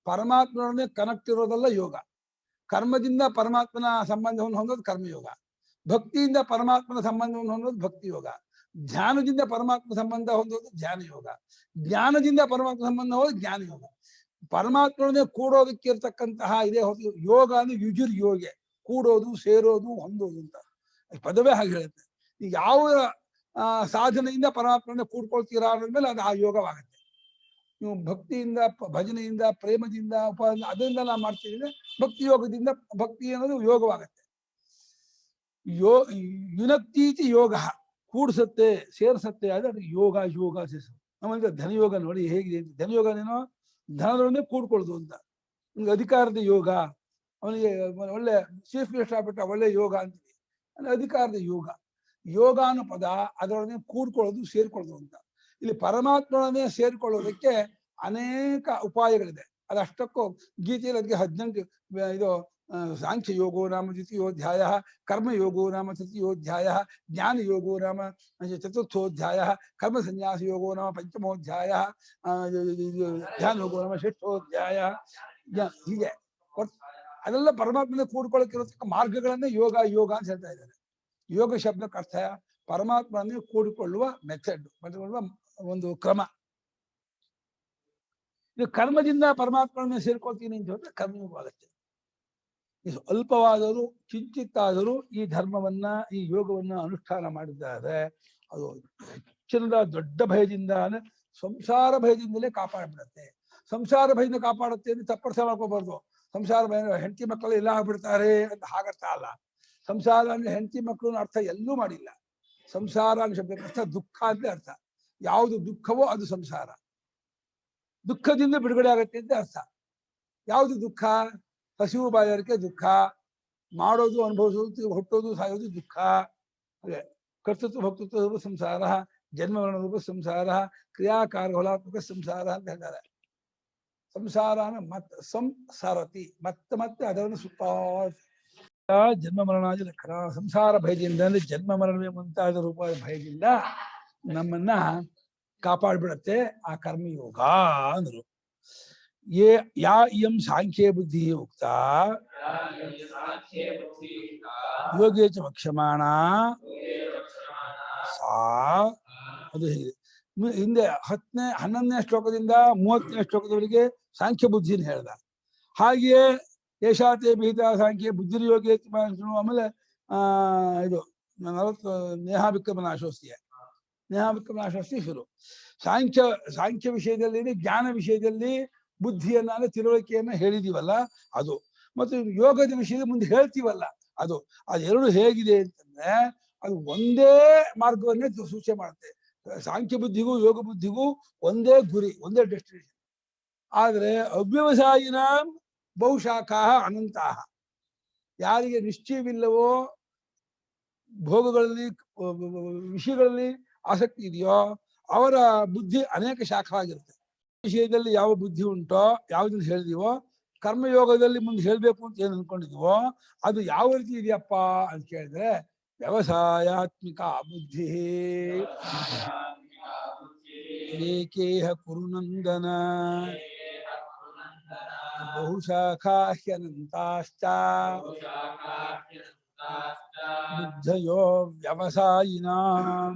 ಪರಮಾತ್ಮನೊಡನೆ ಕನೆಕ್ಟ್ ಇರೋದಲ್ಲ ಯೋಗ. ಕರ್ಮದಿಂದ ಪರಮಾತ್ಮನ ಸಂಬಂಧವನ್ನು ಹೊಂದೋದು ಕರ್ಮಯೋಗ, ಭಕ್ತಿಯಿಂದ ಪರಮಾತ್ಮನ ಸಂಬಂಧವನ್ನು ಹೊಂದೋದು ಭಕ್ತಿ ಯೋಗ, ಧ್ಯಾನದಿಂದ ಪರಮಾತ್ಮ ಸಂಬಂಧ ಹೊಂದೋದು ಧ್ಯಾನ ಯೋಗ, ಜ್ಞಾನದಿಂದ ಪರಮಾತ್ಮ ಸಂಬಂಧ ಹೋದ ಜ್ಞಾನ ಯೋಗ. ಪರಮಾತ್ಮನೊಡನೆ ಕೂಡೋದಕ್ಕೆ ಇರ್ತಕ್ಕಂತಹ ಇದೇ ಹೊತ್ತು ಯೋಗ ಅಂದ್ರೆ ಯುಜುರ್ ಯೋಗೆ, ಕೂಡೋದು ಸೇರೋದು ಹೊಂದೋದು ಅಂತ ಪದವೇ ಹಾಗೆ ಹೇಳುತ್ತೆ. ಈಗ ಯಾವ ಸಾಧನೆಯಿಂದ ಪರಮಾತ್ಮನ ಕೂಡ್ಕೊಳ್ತೀರಾ ಅನ್ನೋದ್ಮೇಲೆ ಅದು ಆ ಯೋಗವಾಗುತ್ತೆ. ನೀವು ಭಕ್ತಿಯಿಂದ, ಭಜನೆಯಿಂದ, ಪ್ರೇಮದಿಂದ, ಅದರಿಂದ ನಾವು ಮಾಡ್ತಿದ್ರೆ ಭಕ್ತಿ ಯೋಗದಿಂದ ಭಕ್ತಿ ಅನ್ನೋದು ಯೋಗವಾಗತ್ತೆ. ಯುನಕ್ತೀತಿ ಯೋಗ, ಕೂಡ್ಸತ್ತೆ ಸೇರ್ಸತ್ತೆ, ಅದು ಯೋಗ. ನಮ್ಮಂದ್ರೆ ಧನಯೋಗ ನೋಡಿ ಹೇಗಿದೆ ಅಂತ. ಧನಯೋಗನೇನೋ ಧನದೊಡನೆ ಕೂಡ್ಕೊಳ್ದು ಅಂತ. ನಿಮ್ಗೆ ಅಧಿಕಾರದ ಯೋಗ, ಅವನಿಗೆ ಒಳ್ಳೆ ಚೀಫ್ ಮಿನಿಸ್ಟರ್ ಆಗ್ಬಿಟ್ಟ ಒಳ್ಳೆ ಯೋಗ ಅಂತೀವಿ, ಅಂದ್ರೆ ಅಧಿಕಾರದ ಯೋಗ. ಯೋಗ ಅನ್ನೋ ಪದ ಅದರೊಡನೆ ಕೂಡ್ಕೊಳ್ಳೋದು, ಸೇರ್ಕೊಳ್ಳೋದು ಅಂತ. ಇಲ್ಲಿ ಪರಮಾತ್ಮನೊಡನೆ ಸೇರ್ಕೊಳ್ಳೋದಕ್ಕೆ ಅನೇಕ ಉಪಾಯಗಳಿದೆ. ಅದಷ್ಟಕ್ಕೂ ಗೀತೆಯಲ್ಲಿ ಅದಕ್ಕೆ 18 ಇದು ಸಾಂಖ್ಯ ಯೋಗೋ ನಾಮ ದ್ವಿತೀಯೋಧ್ಯಾಯ, ಕರ್ಮಯೋಗೋ ನಾಮ ತೃತೀಯೋಧ್ಯಾಯ, ಜ್ಞಾನ ಯೋಗೋ ನಾಮ ಚತುರ್ಥೋಧ್ಯಾಯ, ಕರ್ಮ ಸನ್ಯಾಸ ಯೋಗೋ ನಾಮ ಪಂಚಮೋಧ್ಯಾಯ, ಧ್ಯಾನ ಯೋಗೋ ನಾಮ ಷಷ್ಠೋಧ್ಯಾಯ. ಹೀಗೆ ಅದೆಲ್ಲ ಪರಮಾತ್ಮನ ಕೂಡ್ಕೊಳ್ಳೋಕ್ಕಿರತಕ್ಕ ಮಾರ್ಗಗಳನ್ನೇ ಯೋಗ ಅಂತ ಹೇಳ್ತಾ ಇದ್ದಾರೆ. ಯೋಗ ಶಬ್ದಕ್ಕೆ ಅರ್ಥ ಪರಮಾತ್ಮನೇ ಕೂಡಿಕೊಳ್ಳುವ ಮೆಥಡ್, ಒಂದು ಕ್ರಮ. ಇದು ಕರ್ಮದಿಂದ ಪರಮಾತ್ಮನ ಸೇರ್ಕೊಳ್ತೀನಿ ಅಂತ ಹೇಳಿದ್ರೆ ಕರ್ಮಯೋಗ ಆಗುತ್ತೆ. ಅಲ್ಪವಾದರೂ ಕಿಂಚಿತ್ತಾದರೂ ಈ ಧರ್ಮವನ್ನ, ಈ ಯೋಗವನ್ನ ಅನುಷ್ಠಾನ ಮಾಡಿದ್ದಾರೆ ಅದು ಹೆಚ್ಚಿನ ದೊಡ್ಡ ಭಯದಿಂದ, ಸಂಸಾರ ಭಯದಿಂದಲೇ ಕಾಪಾಡ್ಬಿಡತ್ತೆ. ಸಂಸಾರ ಭಯದಿಂದ ಕಾಪಾಡುತ್ತೆ ಅಂದ್ರೆ ತಪ್ಪರ್ಥ ಮಾಡ್ಕೋಬಾರ್ದು. ಸಂಸಾರ ಭಯ ಹೆಂಡತಿ ಮಕ್ಕಳು ಎಲ್ಲ ಆಗ್ಬಿಡ್ತಾರೆ ಅಂತ ಹಾಗರ್ಥ ಅಲ್ಲ. ಸಂಸಾರ ಅಂದ್ರೆ ಹೆಂಡತಿ ಮಕ್ಕಳು ಅರ್ಥ ಎಲ್ಲೂ ಮಾಡಿಲ್ಲ. ಸಂಸಾರ ಅನ್ನೋ ಶಬ್ದಕ್ಕೆ ಅರ್ಥ ದುಃಖ ಅಂತ ಅರ್ಥ. ಯಾವುದು ದುಃಖವೋ ಅದು ಸಂಸಾರ. ದುಃಖದಿಂದ ಬಿಡುಗಡೆ ಆಗತ್ತೆ ಅಂತ ಅರ್ಥ. ಯಾವುದು ದುಃಖ? ಹಸಿವು ಬಾಯಾರಿಕೆ ದುಃಖ, ಮಾಡೋದು ಅನುಭವಿಸೋದು, ಹುಟ್ಟೋದು ಸಾಯೋದು ದುಃಖ. ಹಾಗೆ ಕರ್ತೃತ್ವ ಭಕ್ತೃತ್ವ ರೂಪ ಸಂಸಾರ, ಜನ್ಮ ಮರಣ ರೂಪ ಸಂಸಾರ, ಕ್ರಿಯಾಕಾರ ಹೊಲಾತ್ಮಕ ಸಂಸಾರ ಅಂತ ಹೇಳ್ತಾರೆ. ಸಂಸಾರ ಸಂಸಾರತಿ ಮತ್ತೆ ಅದನ್ನು ಸುತ್ತ ಜನ್ಮ ಮರಣಾದಿ ಲಕ್ಷಣ. ಸಂಸಾರ ಭಯದಿಂದ ಅಂದ್ರೆ ಜನ್ಮ ಮರಣವೇ ಮುಂತಾದ ರೂಪ ಭಯದಿಂದ ನಮ್ಮನ್ನ ಕಾಪಾಡ್ಬಿಡತ್ತೆ ಆ ಕರ್ಮಯೋಗ ಅಂದ್ರು. ಯಾ ಇಯಂ ಸಾಂಖ್ಯೇ ಬುದ್ಧಿ ಉಕ್ತ ಯೋಗೇ ಚ ವಕ್ಷ್ಯಮಾಣ ಸಾ. ಅದು ಹೇಗಿದೆ ಹಿಂದೆ 11ನೇ ಶ್ಲೋಕದಿಂದ 30ನೇ ಶ್ಲೋಕದವರೆಗೆ ಸಾಂಖ್ಯ ಬುದ್ಧಿನ ಹೇಳ್ದ. ಹಾಗೆಯೇ ಯಶಾತೆ ವಿಹಿತ ಸಾಂಖ್ಯ ಬುದ್ಧಿರ್ಯೋಗಿ ಆಮೇಲೆ ಇದು 40 ನೇಹಾವಿಕ್ರಮನಾಶೋಸ್ತಿ ಶುರು. ಸಾಂಖ್ಯ ವಿಷಯದಲ್ಲಿ, ಜ್ಞಾನ ವಿಷಯದಲ್ಲಿ ಬುದ್ಧಿಯನ್ನ ಅಂದ್ರೆ ತಿಳುವಳಿಕೆಯನ್ನ ಹೇಳಿದೀವಲ್ಲ ಅದು, ಮತ್ತು ಯೋಗದ ವಿಷಯದ ಮುಂದೆ ಹೇಳ್ತೀವಲ್ಲ ಅದು. ಅದೆರಡು ಹೇಗಿದೆ ಅಂತಂದ್ರೆ ಅದು ಒಂದೇ ಮಾರ್ಗವನ್ನೇ ಸೂಚನೆ ಮಾಡುತ್ತೆ. ಸಾಂಖ್ಯ ಬುದ್ಧಿಗೂ ಯೋಗ ಬುದ್ಧಿಗೂ ಒಂದೇ ಗುರಿ, ಒಂದೇ ಡೆಸ್ಟಿನೇಷನ್. ಆದ್ರೆ ಅವ್ಯವಸಾಯಿನ ಬಹುಶಾಖಾ ಅನಂತಹ. ಯಾರಿಗೆ ನಿಶ್ಚಯವಿಲ್ಲವೋ, ಭೋಗಗಳಲ್ಲಿ ವಿಷಯಗಳಲ್ಲಿ ಆಸಕ್ತಿ ಇದೆಯೋ ಅವರ ಬುದ್ಧಿ ಅನೇಕ ಶಾಖವಾಗಿರುತ್ತೆ. ವಿಷಯದಲ್ಲಿ ಯಾವ ಬುದ್ಧಿ ಉಂಟೋ, ಯಾವುದನ್ನು ಹೇಳಿದೀವೋ ಕರ್ಮಯೋಗದಲ್ಲಿ ಮುಂದೆ ಹೇಳ್ಬೇಕು ಅಂತ ಏನು ಅನ್ಕೊಂಡಿದ್ವೋ ಅದು ಯಾವ ರೀತಿ ಇದೆಯಪ್ಪ ಅಂತ ಕೇಳಿದ್ರೆ ವ್ಯವಸಾಯಾತ್ಮಿಕ ಬುದ್ಧಿ ಏಕೇಹ ಕುರುನಂದನ ಬಹುಶಾಖಾಹ್ಯನಂತಾಶ್ಚ ಬುದ್ಧಯೋ ವ್ಯವಸಾಯಿನಾಂ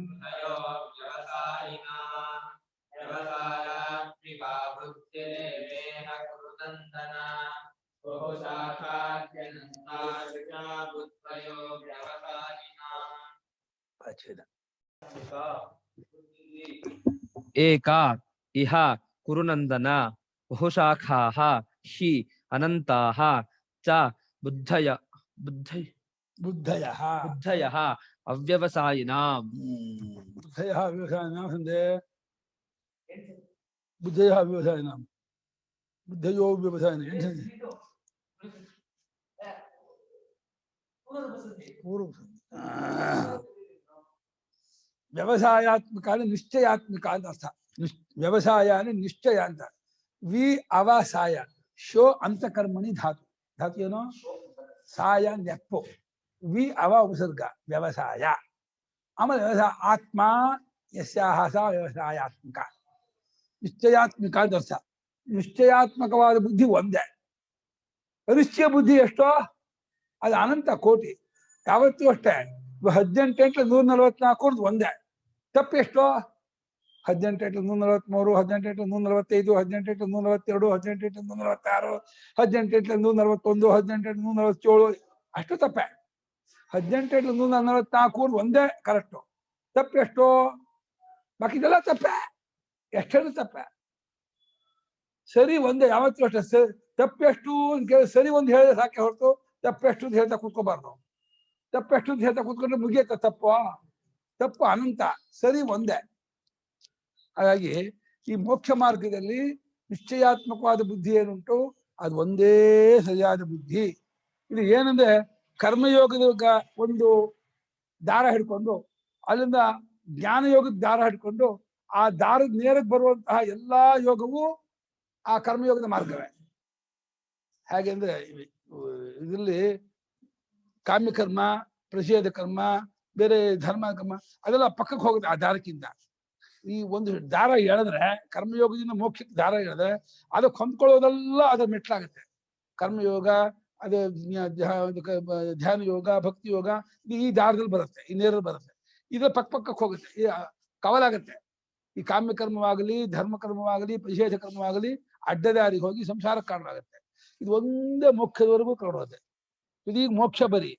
ಏಕಾ ಇಹ ಕುರುನಂದನ ಬಹುಶಾಖಾಃ ಹಿ ಅನಂತಾಃ ಚ ಬುದ್ಧಯಃ ಬುದ್ಧಯಃ ಅವ್ಯವಸಾಯಿನಾಂ ಬುದ್ಧಯಃ ವ್ಯವಸಾಯಿನಾಂ ಸಂದೆ ಬುದ್ಧಯಃ ವ್ಯವಸಾಯಿನಾಂ ಬುದ್ಧಯೋ ವ್ಯವಸಾಯಿನ ಪೂರ್ವ ವ್ಯವಸಾಯಾತ್ಮಕ ಅಂದ್ರೆ ನಿಶ್ಚಯಾತ್ಮಕ ಅಂತ ಅರ್ಥ. ವ್ಯವಸಾಯ ಅಂದ್ರೆ ನಿಶ್ಚಯ ಅಂತ. ವಿ ಅವಸಾಯ ಶೋ ಅಂತಕರ್ಮಣಿ ಧಾತು. ಧಾತು ಏನೋ ಸಾಯ ನೆಪ್ಪು. ವಿ ಅವ ಉಪಸರ್ಗ ವ್ಯವಸಾಯ. ಆಮೇಲೆ ವ್ಯವಸಾಯ ಆತ್ಮ ಯಸ್ಯಾಹ ಸ ವ್ಯವಸಾಯಾತ್ಮಕ. ನಿಶ್ಚಯಾತ್ಮಕ ಅಂತ ಅರ್ಥ. ನಿಶ್ಚಯಾತ್ಮಕವಾದ ಬುದ್ಧಿ ಒಂದೇ. ಅನಿಶ್ಚಯ ಬುದ್ಧಿ ಎಷ್ಟೋ ಅದು ಅನಂತ ಕೋಟಿ. ಯಾವತ್ತೂ ಅಷ್ಟೇ 18 × 144 ಒಂದೇ. ತಪ್ಪು ಎಷ್ಟೋ 18 × 143, 18 × 145, 18 × 142, 18 × 146, 18 × 141, 18 × 147 ಅಷ್ಟು ತಪ್ಪೆ. 18 × 144 ಒಂದೇ ಕರೆಕ್ಟು. ತಪ್ಪು ಎಷ್ಟೋ ಬಾಕಿದೆಲ್ಲ ತಪ್ಪೆ. ಎಷ್ಟೇನು ತಪ್ಪೆ. ಸರಿ ಒಂದೇ ಯಾವತ್ತೂ ಅಷ್ಟೇ. ತಪ್ಪೆಷ್ಟು ಅಂತ ಕೇಳಿ ಸರಿ ಒಂದು ಹೇಳಿದ್ರೆ ಸಾಕೆ ಹೊರತು ತಪ್ಪೆಷ್ಟು ಅಂತ ಹೇಳ್ತಾ ಕೂತ್ಕೋಬಾರ್ದು. ತಪ್ಪೆಷ್ಟು ಅಂತ ಹೇಳ್ತಾ ಕೂತ್ಕೊಂಡ್ರೆ ಮುಗಿಯತ್ತ ತಪ್ಪು. ತಪ್ಪು ಅನಂತ, ಸರಿ ಒಂದೇ. ಹಾಗಾಗಿ ಈ ಮೋಕ್ಷ ಮಾರ್ಗದಲ್ಲಿ ನಿಶ್ಚಯಾತ್ಮಕವಾದ ಬುದ್ಧಿ ಏನುಂಟು ಅದು ಒಂದೇ ಸರಿಯಾದ ಬುದ್ಧಿ. ಇದು ಏನಂದ್ರೆ ಕರ್ಮಯೋಗದ ಒಂದು ದಾರ ಹಿಡ್ಕೊಂಡು ಅಲ್ಲಿಂದ ಜ್ಞಾನಯೋಗದ ದಾರ ಹಿಡ್ಕೊಂಡು ಆ ದಾರದ ನೇರಕ್ಕೆ ಬರುವಂತಹ ಎಲ್ಲಾ ಯೋಗವು ಆ ಕರ್ಮಯೋಗದ ಮಾರ್ಗವೇ. ಹೇಗೆ ಅಂದ್ರೆ ಇದರಲ್ಲಿ ಕಾಮ್ಯಕರ್ಮ, ಪ್ರಷೇಧ ಕರ್ಮ, ಬೇರೆ ಧರ್ಮ ಕರ್ಮ ಅದೆಲ್ಲ ಪಕ್ಕಕ್ಕೆ ಹೋಗುತ್ತೆ ಆ ದಾರಕ್ಕಿಂತ. ಈ ಒಂದು ದಾರ ಎಳೆದ್ರೆ ಕರ್ಮಯೋಗದಿಂದ ಮೋಕ್ಷಕ್ಕೆ ದಾರ ಎಳೆದ್ರೆ ಅದಕ್ಕೆ ಹೊಂದ್ಕೊಳ್ಳೋದೆಲ್ಲ ಅದ್ರ ಮೆಟ್ಲಾಗುತ್ತೆ. ಕರ್ಮಯೋಗ, ಅದು ಧ್ಯಾನ ಯೋಗ, ಭಕ್ತಿ ಯೋಗ ಈ ದಾರದಲ್ಲಿ ಬರುತ್ತೆ, ಈ ನೇರಲ್ಲಿ ಬರುತ್ತೆ. ಇದ್ರ ಪಕ್ಕಕ್ಕೆ ಹೋಗುತ್ತೆ, ಕವಲಾಗುತ್ತೆ. ಈ ಕಾಮ್ಯಕರ್ಮವಾಗಲಿ, ಧರ್ಮಕರ್ಮವಾಗಲಿ, ಪ್ರಷೇಧ ಕರ್ಮವಾಗಲಿ ಅಡ್ಡದಾರಿಗೆ ಹೋಗಿ ಸಂಸಾರಕ್ಕೆ ಕಾರಣವಾಗುತ್ತೆ. ಇದು ಒಂದೇ ಮೋಕ್ಷದವರೆಗೂ ಕಾಣುತ್ತೆ. ಇದೀಗ ಮೋಕ್ಷ ಬರಿ,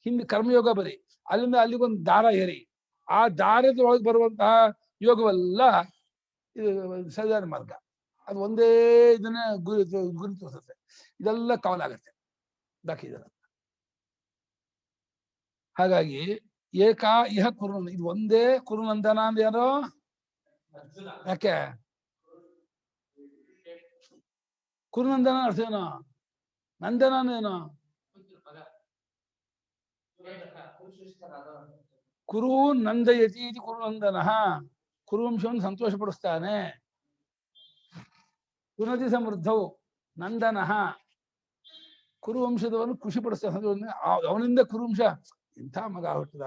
ಹಿಂದೆ ಕರ್ಮಯೋಗ ಬರಿ, ಅಲ್ಲಿಂದ ಅಲ್ಲಿಗೊಂದು ದಾರ ಏರಿ ಆ ದಾರದ ಒಳಗೆ ಬರುವಂತಹ ಯೋಗವೆಲ್ಲ ಇದು ಸರಿಯಾದ ಮಾರ್ಗ. ಅದು ಒಂದೇ ಇದನ್ನ ಗುರಿ ತೋರಿಸುತ್ತೆ. ಇದೆಲ್ಲ ಕವಲಾಗತ್ತೆ ಬಾಕಿದೆಲ್ಲ. ಹಾಗಾಗಿ ಏಕಾ ಇಹ ಕುರು, ಇದು ಒಂದೇ ಕುರುನಂದನ ಅಂದ್ರೆ ಯಾರೋ. ಯಾಕೆ ಕುರುನಂದನ ಅರ್ಥ ಏನೋ? ನಂದನೇನೋ? ಕುರು ನಂದಯತಿ ಇದು ಕುರುನಂದನ. ಕುರುವಂಶವನ್ನು ಸಂತೋಷಪಡಿಸ್ತಾನೆ. ಕುನದಿ ಸಮೃದ್ಧವು ನಂದನ. ಕುರುವಂಶದವನು ಖುಷಿ ಪಡಿಸ್ತಾನೆ. ಅವನಿಂದ ಕುರುವಂಶ ಇಂಥ ಮಗ ಹುಟ್ಟದ,